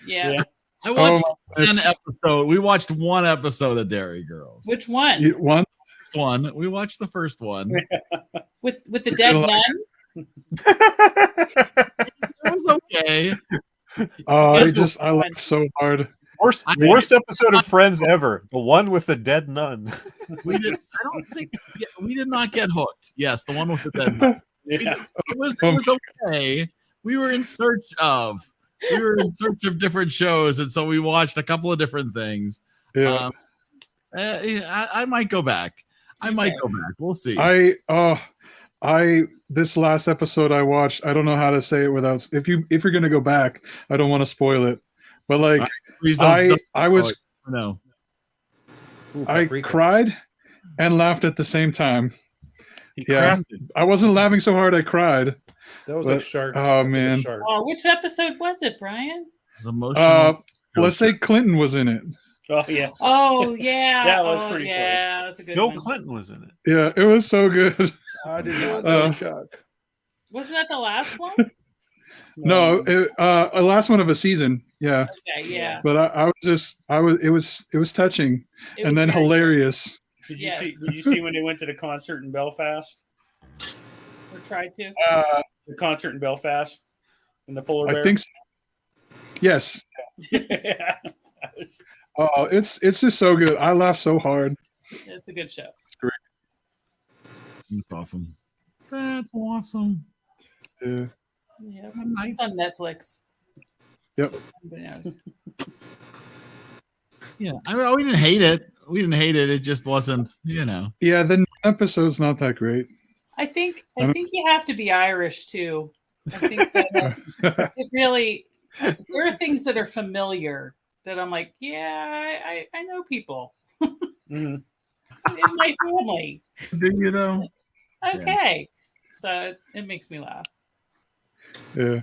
Yeah. Yeah. I watched Oh, one it's- episode. We watched one episode of Dairy Girls. Which one? One. First one. We watched the first one. With the dead feel like- nun? It was okay. I laughed so hard. Worst episode of Friends ever. The one with the dead nun. We did. I don't think we did not get hooked. Yes, the one with the dead. nun. Yeah. It was okay. We were in search of different shows, and so we watched a couple of different things. Yeah. I might go back. I might go back. We'll see. This last episode I watched, I don't know how to say it without if you're gonna go back, I don't want to spoil it. But like Please don't. I was No. Ooh, I paprika. cried and laughed at the same time. He Yeah. crafted. I wasn't laughing so hard I cried. That was but- a shark. oh, that's like a man. shark. Oh, which episode was it, Brian? It's emotional. Let's say Clinton was in it. Oh yeah. Oh yeah. That was Oh, pretty cool. yeah, that's a good Bill one. Clinton was in it. Yeah, it was so good. I did not know Chuck. Wasn't that the last one? No, last one of a season. Yeah, Okay, yeah. but it was touching It and was then very- hilarious. Did you Yes. see? Did you see when they went to the concert in Belfast? Or tried to. The concert in Belfast in the polar bear. I think so. Yes. Yeah. That was- Oh, it's just so good. I laughed so hard. It's a good show. That's awesome. That's awesome. Yeah. Yeah, it's on Netflix. Yep. Somebody knows. Yeah. I mean, we didn't hate it. It just wasn't. Yeah, the episode's not that great. I think you have to be Irish too. I think that it really there are things that are familiar that I'm like, yeah, I know people Mhm. in my family. Do you though? Okay. So it makes me laugh. Yeah.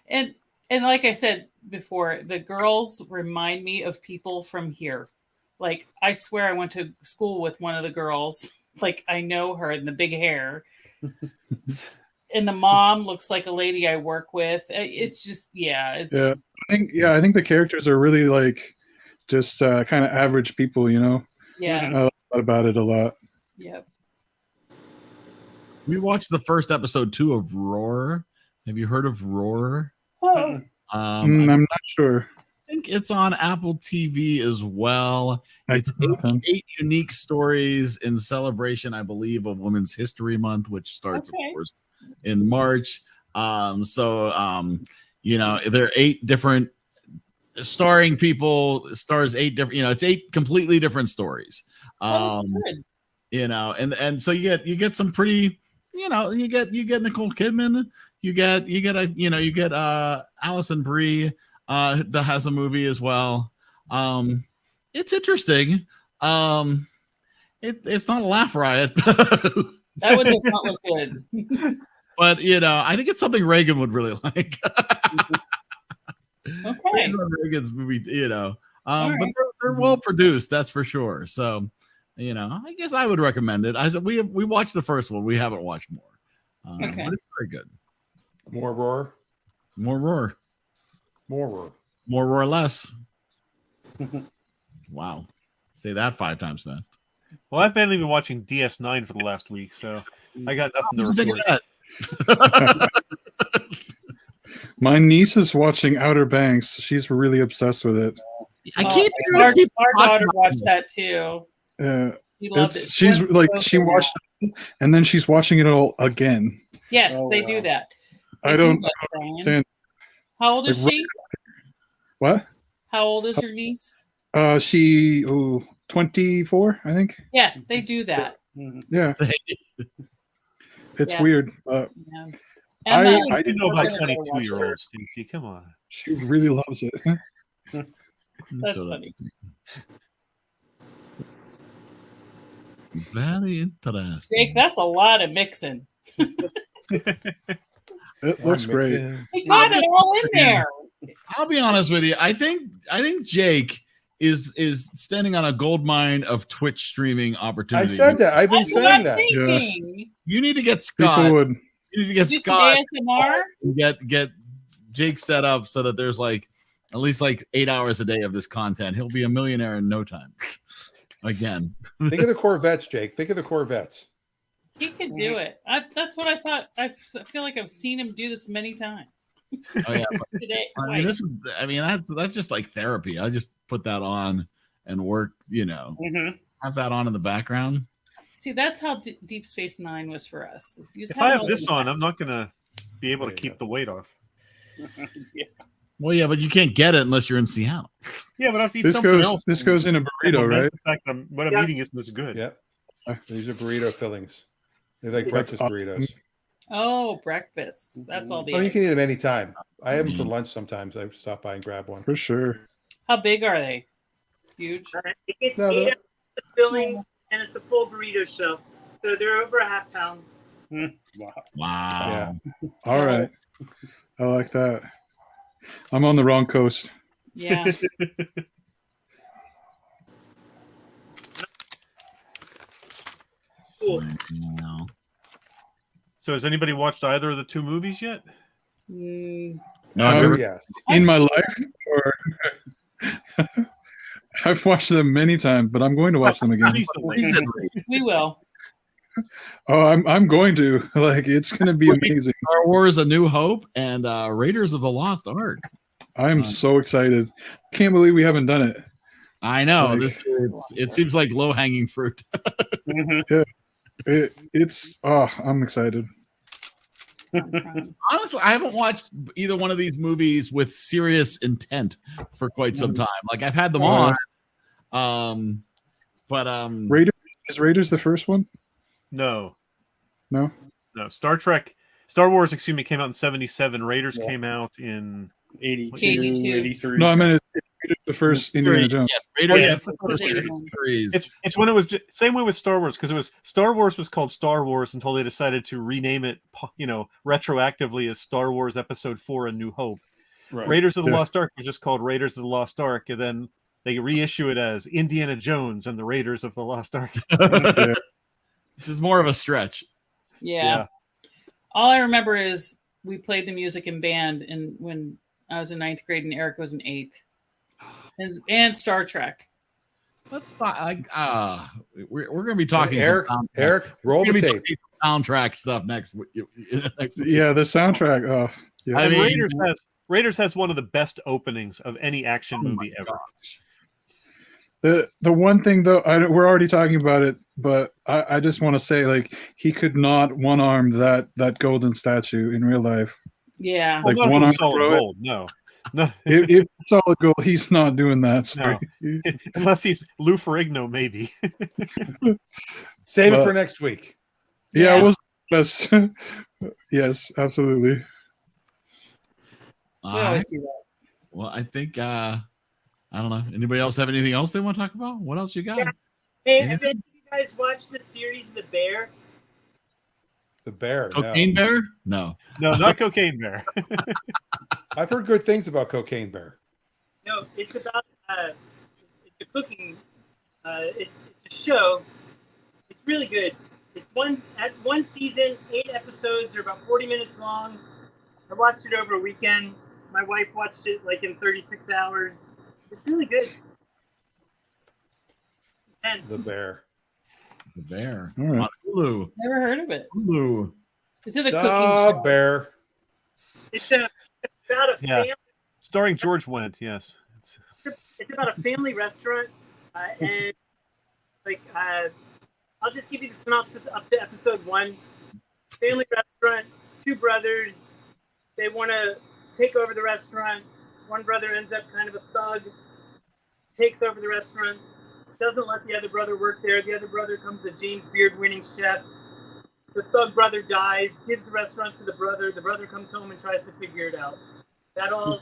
And like I said before, the girls remind me of people from here. Like I swear I went to school with one of the girls. Like I know her and the big hair. And the mom looks like a lady I work with. It's just it's Yeah. I think the characters are really like just kind of average people, you know. yeah. I thought about it a lot. Yep. We watched the first episode 2 of Roar. Have you heard of Roar? I'm not sure. I think it's on Apple TV as well. I It's can- eight unique stories in celebration, I believe, of Women's History Month, which starts, Okay. of course, in March. There are 8 different starring people, stars 8 different, it's 8 completely different stories. Oh, that's good. And so you get some pretty, you get Nicole Kidman, you get Alison Brie that has a movie as well. It's interesting. It's not a laugh riot. That one does not look good. But I think it's something Reagan would really like. Okay. Based on Reagan's movie, All but right. they're well produced, that's for sure. So, I guess I would recommend it. I said we watched the first one. We haven't watched more. Okay. But it's very good. More roar. More roar, More roar. more roar less. Wow, say that 5 times fast. Well, I've mainly been watching DS9 for the last week, so I got nothing to What do you report. think of that? My niece is watching Outer Banks. She's really obsessed with it. I can't figure Our, out people our talking daughter about watched it. that too. Yeah. She loved it. She's went like so she far. watched and then she's watching it all again. Yes, Oh, they wow. do that. I They do don't that, Brian. understand. How old is Like, she? What? How old is your niece? She 24, I think. Yeah, they do that. Mhm. Yeah, it's Yeah. weird. Yeah. I Emma, I didn't know about we're gonna watch 22-year-olds, Stacey. Come on. She really loves it. That's So funny. very interesting. Jake, that's a lot of mixing. It looks great. He got it all in there. I'll be honest with you. I think Jake is standing on a gold mine of Twitch streaming I opportunities. said that. I've been That's what saying I'm that. thinking. You need to get People Scott. would. You need to get Do some Scott. ASMR. And get Jake set up so that there's like at least like 8 hours a day of this content. He'll be a millionaire in no time. Again. Think of the Corvettes, Jake. Think of the Corvettes. He could do it. That's what I thought. I feel like I've seen him do this many times. Oh yeah. Today, I mean, that's just like therapy. I just put that on and work, Mhm. have that on in the background. See, that's how Deep Space Nine was for us. You just If I it have on this the on, back. I'm not going to be able to There you keep go. the weight off. Yeah. Well, yeah, but you can't get it unless you're in Seattle. Yeah, but I have to eat This something goes. else. This goes in a burrito, right? The fact that what I'm Yeah. eating isn't as good. Yep. These are burrito fillings. They're like That's breakfast awesome. burritos. Oh, breakfast. That's all the. Oh, you can eat them anytime. I have them for Mhm. lunch sometimes. I stop by and grab one. For sure. How big are they? Huge. It gets No, 8 they're- ounces of filling, and it's a full burrito shell. So they're over a half pound. Wow. Wow. All right. I like that. I'm on the wrong coast. Yeah. Cool. No. So has anybody watched either of the two movies yet? Mm, No, I've never- Yes. In my life, or I've watched them many times, but I'm going to watch them again. Recently. recently. we will. Oh, I'm going to. Like, it's going to be amazing. Star Wars: A New Hope and Raiders of the Lost Ark. I'm so excited. Can't believe we haven't done it. I know Like- it seems like low hanging fruit. Mhm. I'm excited. Honestly, I haven't watched either one of these movies with serious intent for quite some time. Like I've had them on, but Is Raiders the first one? No. No. Star Wars, excuse me, came out in 1977. Raiders Yeah. came out in 82, 82. 83. No, I meant it's the first Indiana Jones. Yeah, Raiders Yeah, is the first series. it's when it was same way with Star Wars, because it was Star Wars was called Star Wars until they decided to rename it, retroactively as Star Wars Episode 4: A New Hope. Right. Raiders of the Yeah. Lost Ark was just called Raiders of the Lost Ark, and then they reissue it as Indiana Jones and the Raiders of the Lost Ark. This is more of a stretch. Yeah. All I remember is we played the music in band, and when I was in 9th grade and Eric was in 8th, and Star Trek. Let's talk. We're going to be talking. Eric, some soundtrack- Eric, roll we're the gonna be tape. talking some soundtrack stuff next. next week. Yeah, the soundtrack. Oh, yeah. I And mean- Raiders has one of the best openings of any action movie ever. Gosh. The one thing though, we're already talking about it, but I just want to say, like, he could not one arm that golden statue in real life. Yeah. Well, Like not one from arm solid throw it. gold, no. If it's solid gold, he's not doing that. Sorry. Unless he's Lou Ferrigno, maybe. Save it But- for next week. Yeah, Yeah. it was best. Yes, absolutely. We All always right. do that. Well, I think I don't know. Anybody else have anything else they want to talk about? What else you got? Yeah. Hey, Yeah. have any of you guys watched the series The Bear? The Bear. Cocaine No. Bear? No. No, not Cocaine Bear. I've heard good things about Cocaine Bear. No, it's about it's a cooking. It's a show. It's really good. It's one season, 8 episodes. They're about 40 minutes long. I watched it over a weekend. My wife watched it like in 36 hours. It's really good. Intense. The Bear. The Bear. All right. On Hulu. Never heard of it. Hulu. Is it a cooking The show? Bear. It's about a Yeah. family. Starring George Wendt, yes. It's about a family restaurant, and like I'll just give you the synopsis up to episode 1. Family restaurant, 2 brothers. They want to take over the restaurant. One brother ends up kind of a thug, takes over the restaurant, doesn't let the other brother work there. The other brother becomes a James Beard winning chef. The thug brother dies, gives the restaurant to the brother. The brother comes home and tries to figure it out. That all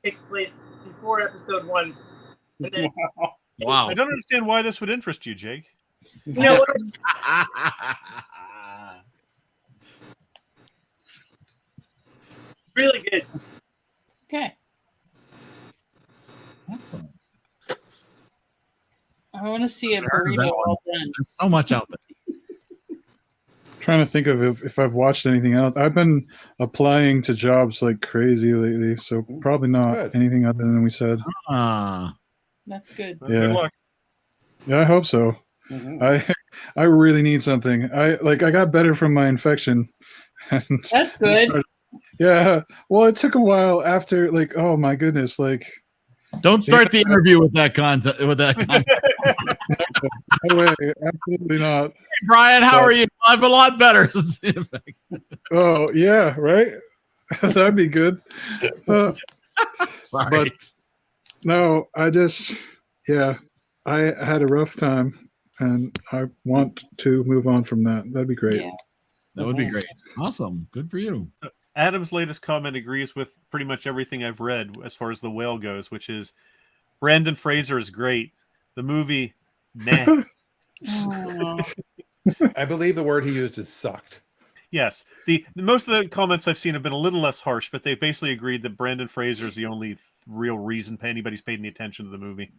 takes place before episode 1. And then, Wow. I don't understand why this would interest you, Jake. you know what? Really good. Okay. Excellent. I want to see a I've heard of burrito that one. all done. There's so much out there. Trying to think of if I've watched anything else. I've been applying to jobs like crazy lately, so probably not Good. anything other than we said. That's good. Yeah. Good luck. Yeah, I hope so. I really need something. I got better from my infection. And That's good. yeah. Well, it took a while after, like, oh my goodness, like. Don't start the interview with that content. With that content. No way, absolutely not. Hey, Brian, how are you? I'm a lot better since the infection. Oh yeah, right. That'd be good. Sorry. But no, I had a rough time, and I want to move on from that. That'd be great. Yeah. That would be great. Awesome. Good for you. Adam's latest comment agrees with pretty much everything I've read as far as The Whale goes, which is Brandon Fraser is great. The movie, meh. Oh. I believe the word he used is sucked. Yes. The most of the comments I've seen have been a little less harsh, but they basically agreed that Brandon Fraser is the only real reason anybody's paid any attention to the movie.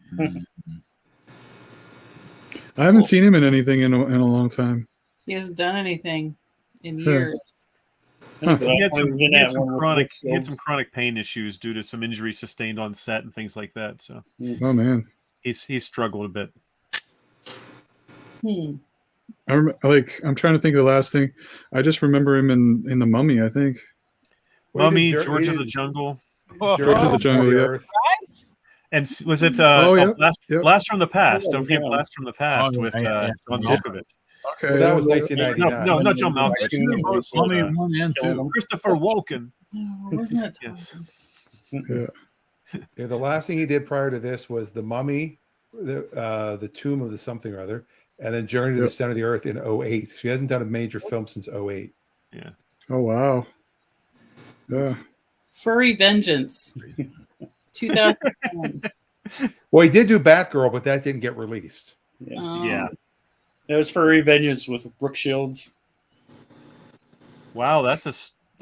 I haven't seen him in anything in a long time. He hasn't done anything in Huh. years. Huh. He had some chronic pain issues due to some injuries sustained on set and things like that. So Oh man, he's struggled a bit. I'm trying to think of the last thing. I just remember him in The Mummy, I think. Mummy, Well, George of the Jungle, George of the Jungle, yeah. Earth. and was it yep, yep. Blast from the Past? Oh, Don't forget yeah. Blast from the Past Oh, with yeah. John Yeah. Malkovich. Okay, Well, that was yeah. 1999. No, not John Malkovich. Mummy 1 and 2. Christopher Walken. Oh, wasn't it? Yes. Yeah, the last thing he did prior to this was The Mummy, the Tomb of the something or other, and then Journey to the Center of the Earth in 2008. She hasn't done a major film since 2008. Yeah. Oh wow. Yeah. Furry Vengeance. 2010. Well, he did do Batgirl, but that didn't get released. Yeah. It was for Revengeance with Brooke Shields. Wow, that's a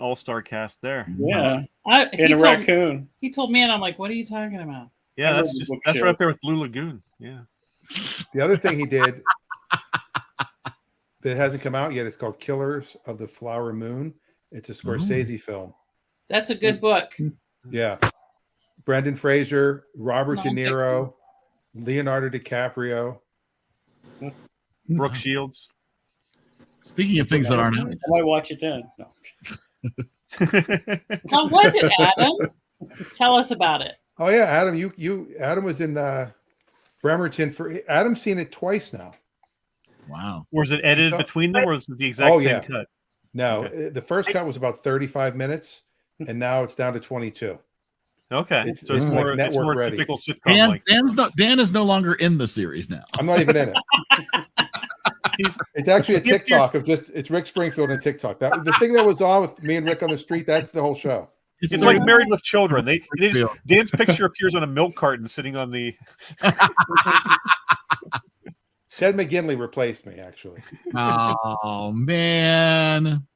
all-star cast there. Yeah. And And a raccoon. He told me, and I'm like, what are you talking about? Yeah, I that's love just Brooke that's right Shields. up there with Blue Lagoon. Yeah. The other thing he did that hasn't come out yet is called Killers of the Flower Moon. It's a Scorsese film. That's a good book. Yeah. Brendan Fraser, Robert De Non-fiction. Niro, Leonardo DiCaprio. Brooke Shields. Speaking of things that aren't out. I might watch it then. No. How was it, Adam? Tell us about it. Oh yeah, Adam, Adam was in Bremerton for Adam's seen it twice now. Wow. Was it edited So- between them, or is it the exact same yeah. cut? No, Okay. the first cut was about 35 minutes, and now it's down to 22. Okay, It's- so it's it's more like it's more network ready. typical sitcom like. Dan is no longer in the series now. I'm not even in it. It's actually a TikTok of it's Rick Springfield and TikTok. That the thing that was on with me and Rick on the street. That's the whole show. It's like Married with Children. They just, Dan's picture appears on a milk carton sitting on the. Ted McGinley replaced me, actually. Oh man,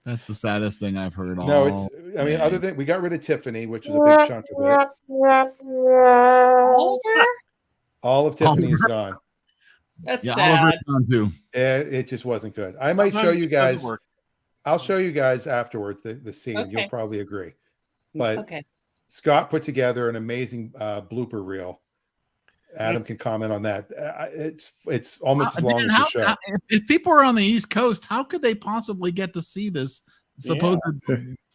that's the saddest thing I've heard. No, it's. I mean, other than we got rid of Tiffany, which is a big chunk of it. Oliver? All of Tiffany is Oliver. gone. That's yeah, sad. Oliver's gone too. It just wasn't good. I might show Sometimes you it doesn't guys. work. I'll show you guys afterwards the scene. Okay. You'll probably agree. But Okay. Scott put together an amazing blooper reel. Adam can comment on that. It's almost as long Dan, as the show. if people are on the East Coast, how could they possibly get to see this supposed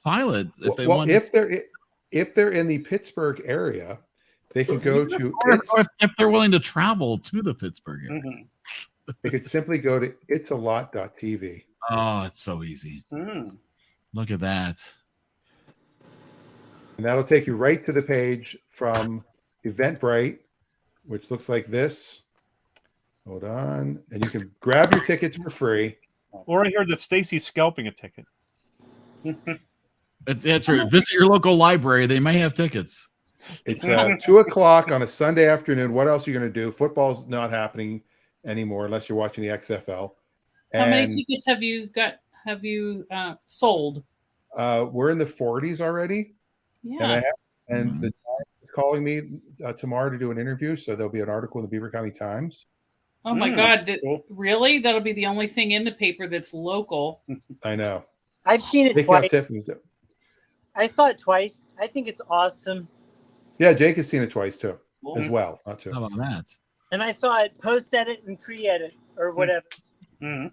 pilot if they Well, want? if they're in the Pittsburgh area, they can go to. Or if they're willing to travel to the Pittsburgh area. Mhm. They could simply go to itsalot.tv. Oh, it's so easy. Look at that. And that'll take you right to the page from Eventbrite, which looks like this. Hold on. And you can grab your tickets for free. Or I heard that Stacy's scalping a ticket. That's true. Visit your local library. They may have tickets. It's 2:00 on a Sunday afternoon. What else are you going to do? Football's not happening anymore unless you're watching the XFL. How many tickets have you got? Have you sold? We're in the 40s already. Yeah. And the Times is calling me tomorrow to do an interview. So there'll be an article in the Beaver County Times. Oh my God! Really? That'll be the only thing in the paper that's local. I know. I've seen it Take twice. out Tiffany's. I saw it twice. I think it's awesome. Yeah, Jake has seen it twice too, as well. Not two. How about that? And I saw it post-edit and pre-edit or whatever. Nice.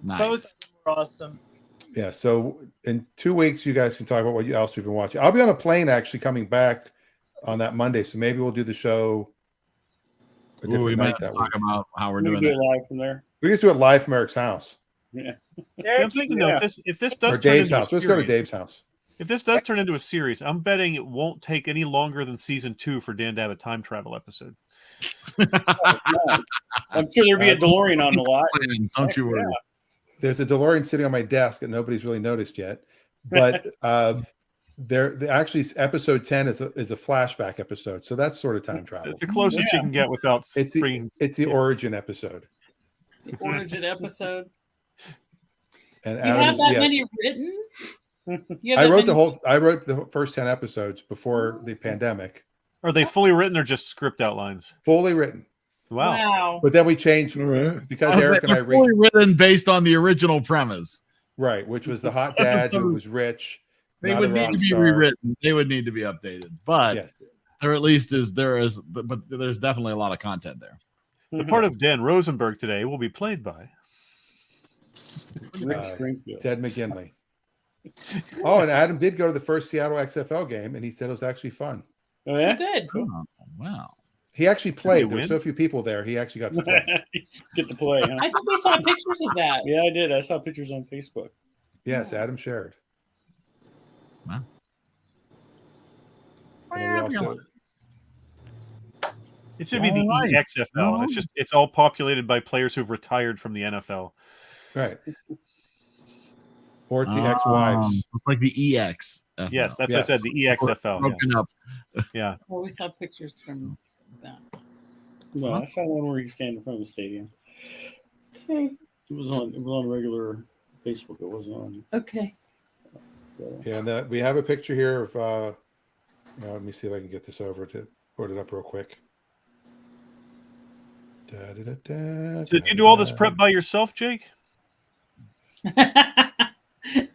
Both of them were awesome. Yeah. So in 2 weeks, you guys can talk about what else you've been watching. I'll be on a plane actually coming back on that Monday, so maybe we'll do the show a different we might night have to that talk week. about how we're We doing can do that. it live from there. We just do it live from Eric's house Yeah. See, I'm thinking though, if this does or turn Dave's into a house. Let's go to series- Dave's house. If this does turn into a series, I'm betting it won't take any longer than season 2 for Dan to have a time travel episode. I'm sure there'll be a DeLorean on the lot. Plans, don't you worry. There's a DeLorean sitting on my desk that nobody's really noticed yet, but actually episode 10 is a flashback episode, so that's sort of time travel. The closest you can get without It's the origin episode. The origin episode. And You Adam have is- that yeah. many written? You have I that wrote many- I wrote the first 10 episodes before the pandemic. Are they fully written or just script outlines? Fully written. Wow. Wow. But then we changed right. because I was Eric like, and I they're fully written based on the original premise. right, which was the hot dad who was rich. They not would a need rock to be star. rewritten. They would need to be updated. But Yes. there is, but there's definitely a lot of content there. The part of Dan Rosenberg today will be played by Rick Springfield. Ted McGinley. Oh, and Adam did go to the first Seattle XFL game, and he said it was actually fun. Oh, yeah? Good. Oh, wow. He actually played. you There were win? so few people there. He actually got to play. Get to play, huh? I think we saw pictures of that. Yeah, I did. I saw pictures on Facebook. Yes, Adam shared. Wow. And then we also, it should be the Alright. EXFL. It's all populated by players who've retired from the NFL. right. Or it's the ex-wives. It's like the EX. Yes, that's what I said. The EXFL. Broken up. Yeah. Well, we saw pictures from that. No, I saw one where you stand in front of the stadium. It was on regular Facebook. It wasn't on. Okay. Yeah, and then we have a picture here of. Let me see if I can get this over to put it up real quick. So did you do all this prep by yourself, Jake?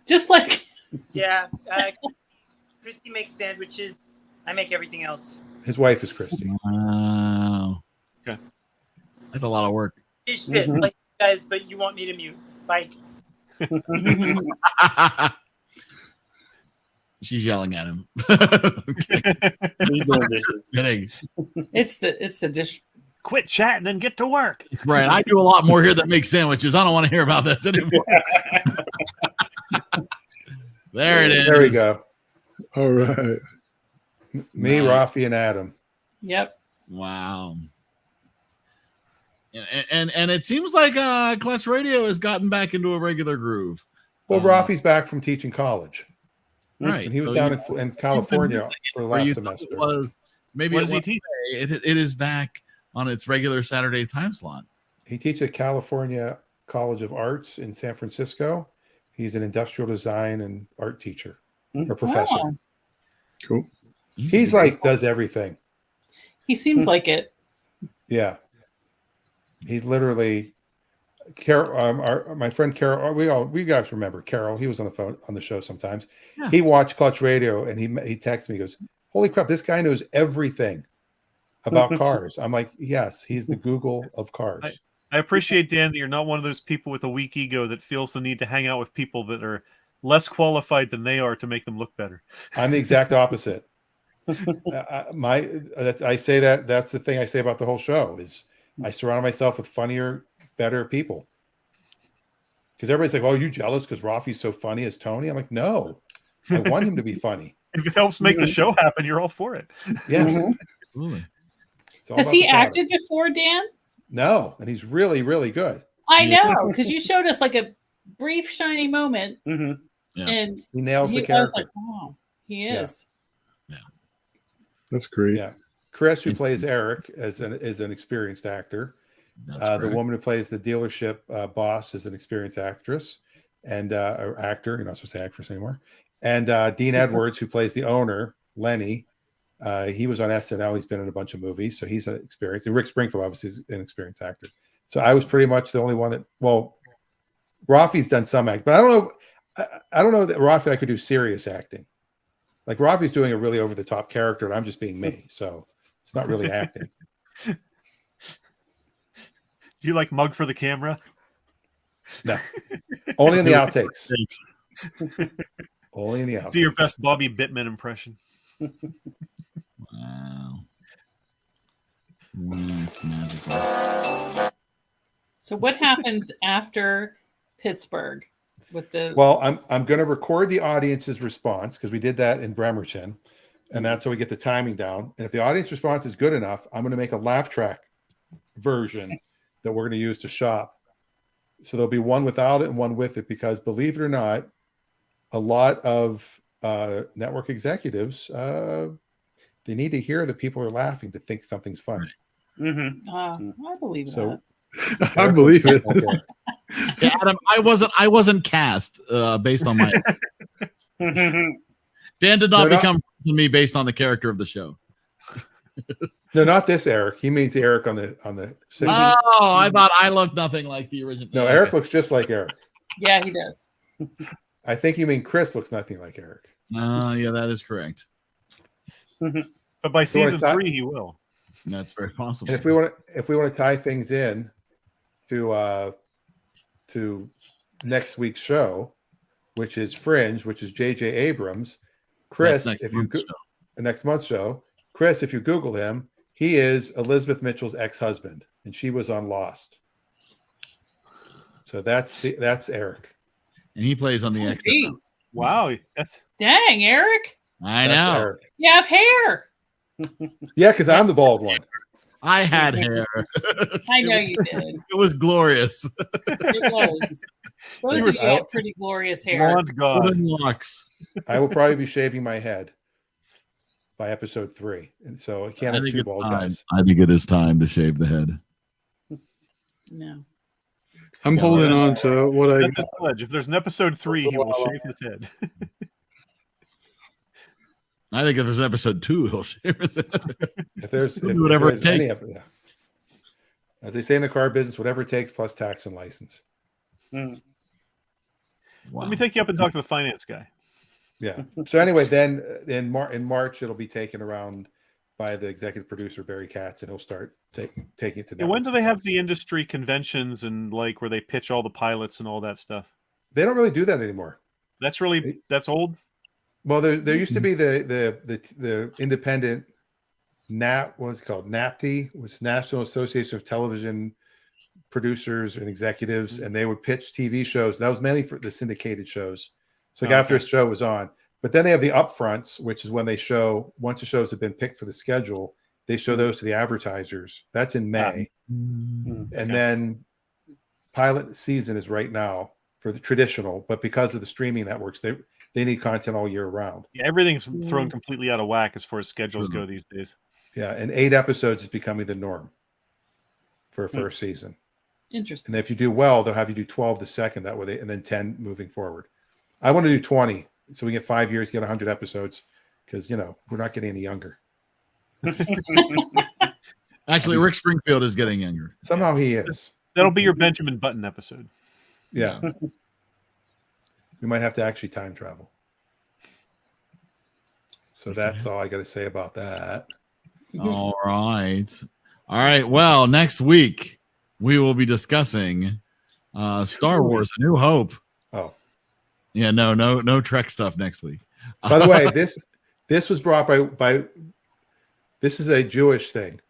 Just like Yeah. Christy makes sandwiches. I make everything else. His wife is Christy. Wow. Okay. That's a lot of work. Fish fit like you guys, but you want me to mute. Bye. She's yelling at him. Okay. He's doing dishes. Kidding. it's the dish. Quit chatting and get to work. Right. I do a lot more here that makes sandwiches. I don't want to hear about this anymore. There it is. There we go. All right. Me, Nice. Rafi, and Adam. Yep. Wow. And it seems like Clutch Radio has gotten back into a regular groove. Well, Rafi's back from teaching college, Right. and he was So down you- in California missing for the Or last you thought semester. it was maybe What it does he was teach? today. It is back on its regular Saturday time slot. He teaches at California College of Arts in San Francisco. He's an industrial design and art teacher or professor. Wow. Cool. He's like does everything. He seems like it. Yeah, he's literally Carol. My friend Carol. We guys remember Carol. He was on the phone on the show sometimes. Yeah. He watched Clutch Radio and he texted me. He goes, "Holy crap! This guy knows everything about cars." I'm like, "Yes, he's the Google of cars." I appreciate, Dan, that you're not one of those people with a weak ego that feels the need to hang out with people that are less qualified than they are to make them look better. I'm the exact opposite. I say that's the thing I say about the whole show is I surround myself with funnier, better people. Because everybody's like, "Oh, you jealous because Rafi's so funny as Tony?" I'm like, "No, I want him to be funny." If it helps make the show happen, you're all for it. Yeah, Absolutely. It's all Has about he the product. acted before, Dan? No, and he's really, really good. I know, because you showed us like a brief shiny moment, Mhm. Yeah. and He nails the I was character. like, "Wow, he is." That's great. Yeah, Chris, who plays Eric, is an experienced actor. That's The correct. woman who plays the dealership boss is an experienced actress and or actor. You're not supposed to say actress anymore. And Dean Edwards, who plays the owner, Lenny, he was on SNL. He's been in a bunch of movies, so he's an experienced. And Rick Springfield, obviously, is an experienced actor. So I was pretty much the only one that. Well, Rafi's done some act, but I don't know. I don't know that Rafi I could do serious acting. Like Rafi's doing a really over the top character, and I'm just being me. So it's not really acting. Do you like mug for the camera? No, only in the outtakes. Only in the outtakes. Do your best Bobby Bittman impression. Wow. That's magical. So what happens after Pittsburgh with the? Well, I'm going to record the audience's response because we did that in Bremerton, and that's how we get the timing down. And if the audience response is good enough, I'm going to make a laugh track version that we're going to use to shop. So there'll be one without it and one with it because, believe it or not, a lot of network executives they need to hear that people are laughing to think something's funny. I believe So that. I believe it. Okay. Yeah, Adam, I wasn't cast based on my. Dan did not become to me based on the character of the show. No, not this Eric. He means the Eric on the. Oh, I thought I looked nothing like the original. No, Okay. Eric looks just like Eric. Yeah, he does. I think you mean Chris looks nothing like Eric. Yeah, that is correct. But by So season 3, he will. That's very possible. And if we want to tie things in to next week's show, which is Fringe, which is J.J. Abrams, Chris, That's next month's show, Chris, if you Google him, he is Elizabeth Mitchell's ex-husband, and she was on Lost. So that's Eric. And he plays on the X. Jeez. Wow, that's Dang, Eric. I That's know. Eric. You have hair. Yeah, because I'm the bald one. I had hair. I know you did. It was glorious. It was. Both You of were you had pretty glorious hair. blonde god. Wooden locks. I will probably be shaving my head by episode 3, and so I can't have two it's bald time. guys. I think it is time to shave the head. No. I'm holding on to what I. That's his pledge. If there's an episode 3, he will shave his head. I think if there's an episode 2, he'll shave his head. If there's Whatever if it there's any takes. yeah. As they say in the car business, whatever it takes plus tax and license. Wow. Let me take you up and talk to the finance guy. Yeah. So anyway, then in March it'll be taken around by the executive producer Barry Katz, and he'll start taking it to. And when do they have networks. the industry conventions and like where they pitch all the pilots and all that stuff? They don't really do that anymore. That's old. Well, there used to be the independent what's it called? NAPTE, was National Association of Television Producers and Executives, and they would pitch TV shows. That was mainly for the syndicated shows. So like after a show was on. But then they have the upfronts, which is when they show, once the shows have been picked for the schedule, they show those to the advertisers. That's in May. And then pilot season is right now for the traditional, but because of the streaming networks, they need content all year round. Yeah, everything's thrown completely out of whack as far as schedules go these days. Yeah, and 8 episodes is becoming the norm for a first season. Interesting. And if you do well, they'll have you do 12 the second, that way, and then 10 moving forward. I want to do 20, so we get 5 years, get 100 episodes, because we're not getting any younger. Actually, Rick Springfield is getting younger. Somehow he is. That'll be your Benjamin Button episode. Yeah. We might have to actually time travel. So that's all I got to say about that. All right. Well, next week we will be discussing Star Wars: A New Hope. Oh, yeah, no Trek stuff next week. by the way, this was brought by this is a Jewish thing,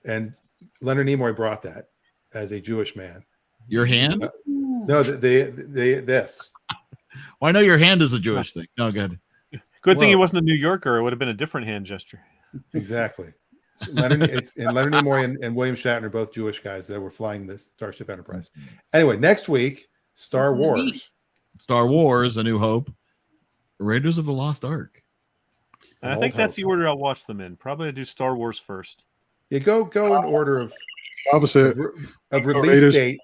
and Leonard Nimoy brought that as a Jewish man. Your hand? No, this. Well, I know your hand is a Jewish thing. No, good. Good thing he Whoa. wasn't a New Yorker. It would have been a different hand gesture. Exactly. Leonard Nimoy and William Shatner, both Jewish guys that were flying this Starship Enterprise. Anyway, next week, Star Wars. Star Wars, A New Hope, Raiders of the Lost Ark. And I think that's the order I'll watch them in. Probably I do Star Wars first. You go in order of Opposite. of release Raiders. date,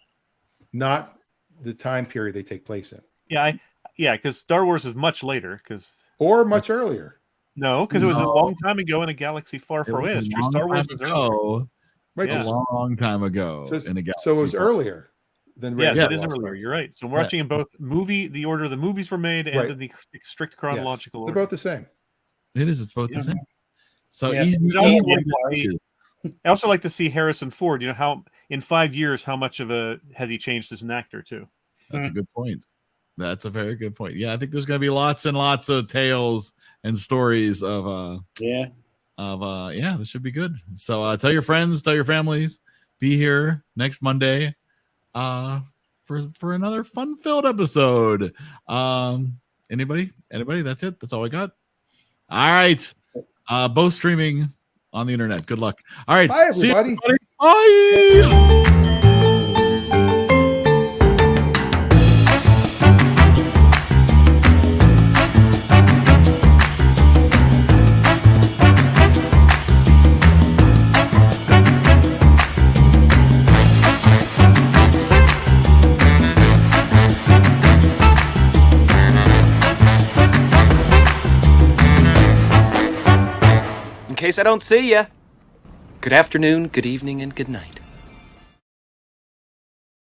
not the time period they take place in, Yeah, because Star Wars is much later. or much earlier. No, because it was a No. long time ago in a galaxy far, It far away. was It's a true. long Star Wars time was earlier. ago. Right. Yeah. A long time ago. So, in a galaxy so it was far- earlier than Yes, Raiders it of is the Lost earlier. Ark. You're right. So we're watching in both the order the movies were made and Right. in the strict Yes. chronological They're order. both the same. It is. It's both Yeah. the same. So Yeah. easy. But I also easy like to to see- choose. I also like to see Harrison Ford. You know how in 5 years, how much has he changed as an actor too? That's a good point. That's a very good point. Yeah, I think there's going to be lots and lots of tales and stories of this should be good. So tell your friends, tell your families, be here next Monday for another fun-filled episode. Anybody? That's it. That's all I got. All right. Both streaming on the internet. Good luck. All right. Bye, See you, everybody. Bye. In case I don't see ya, good afternoon, good evening, and good night.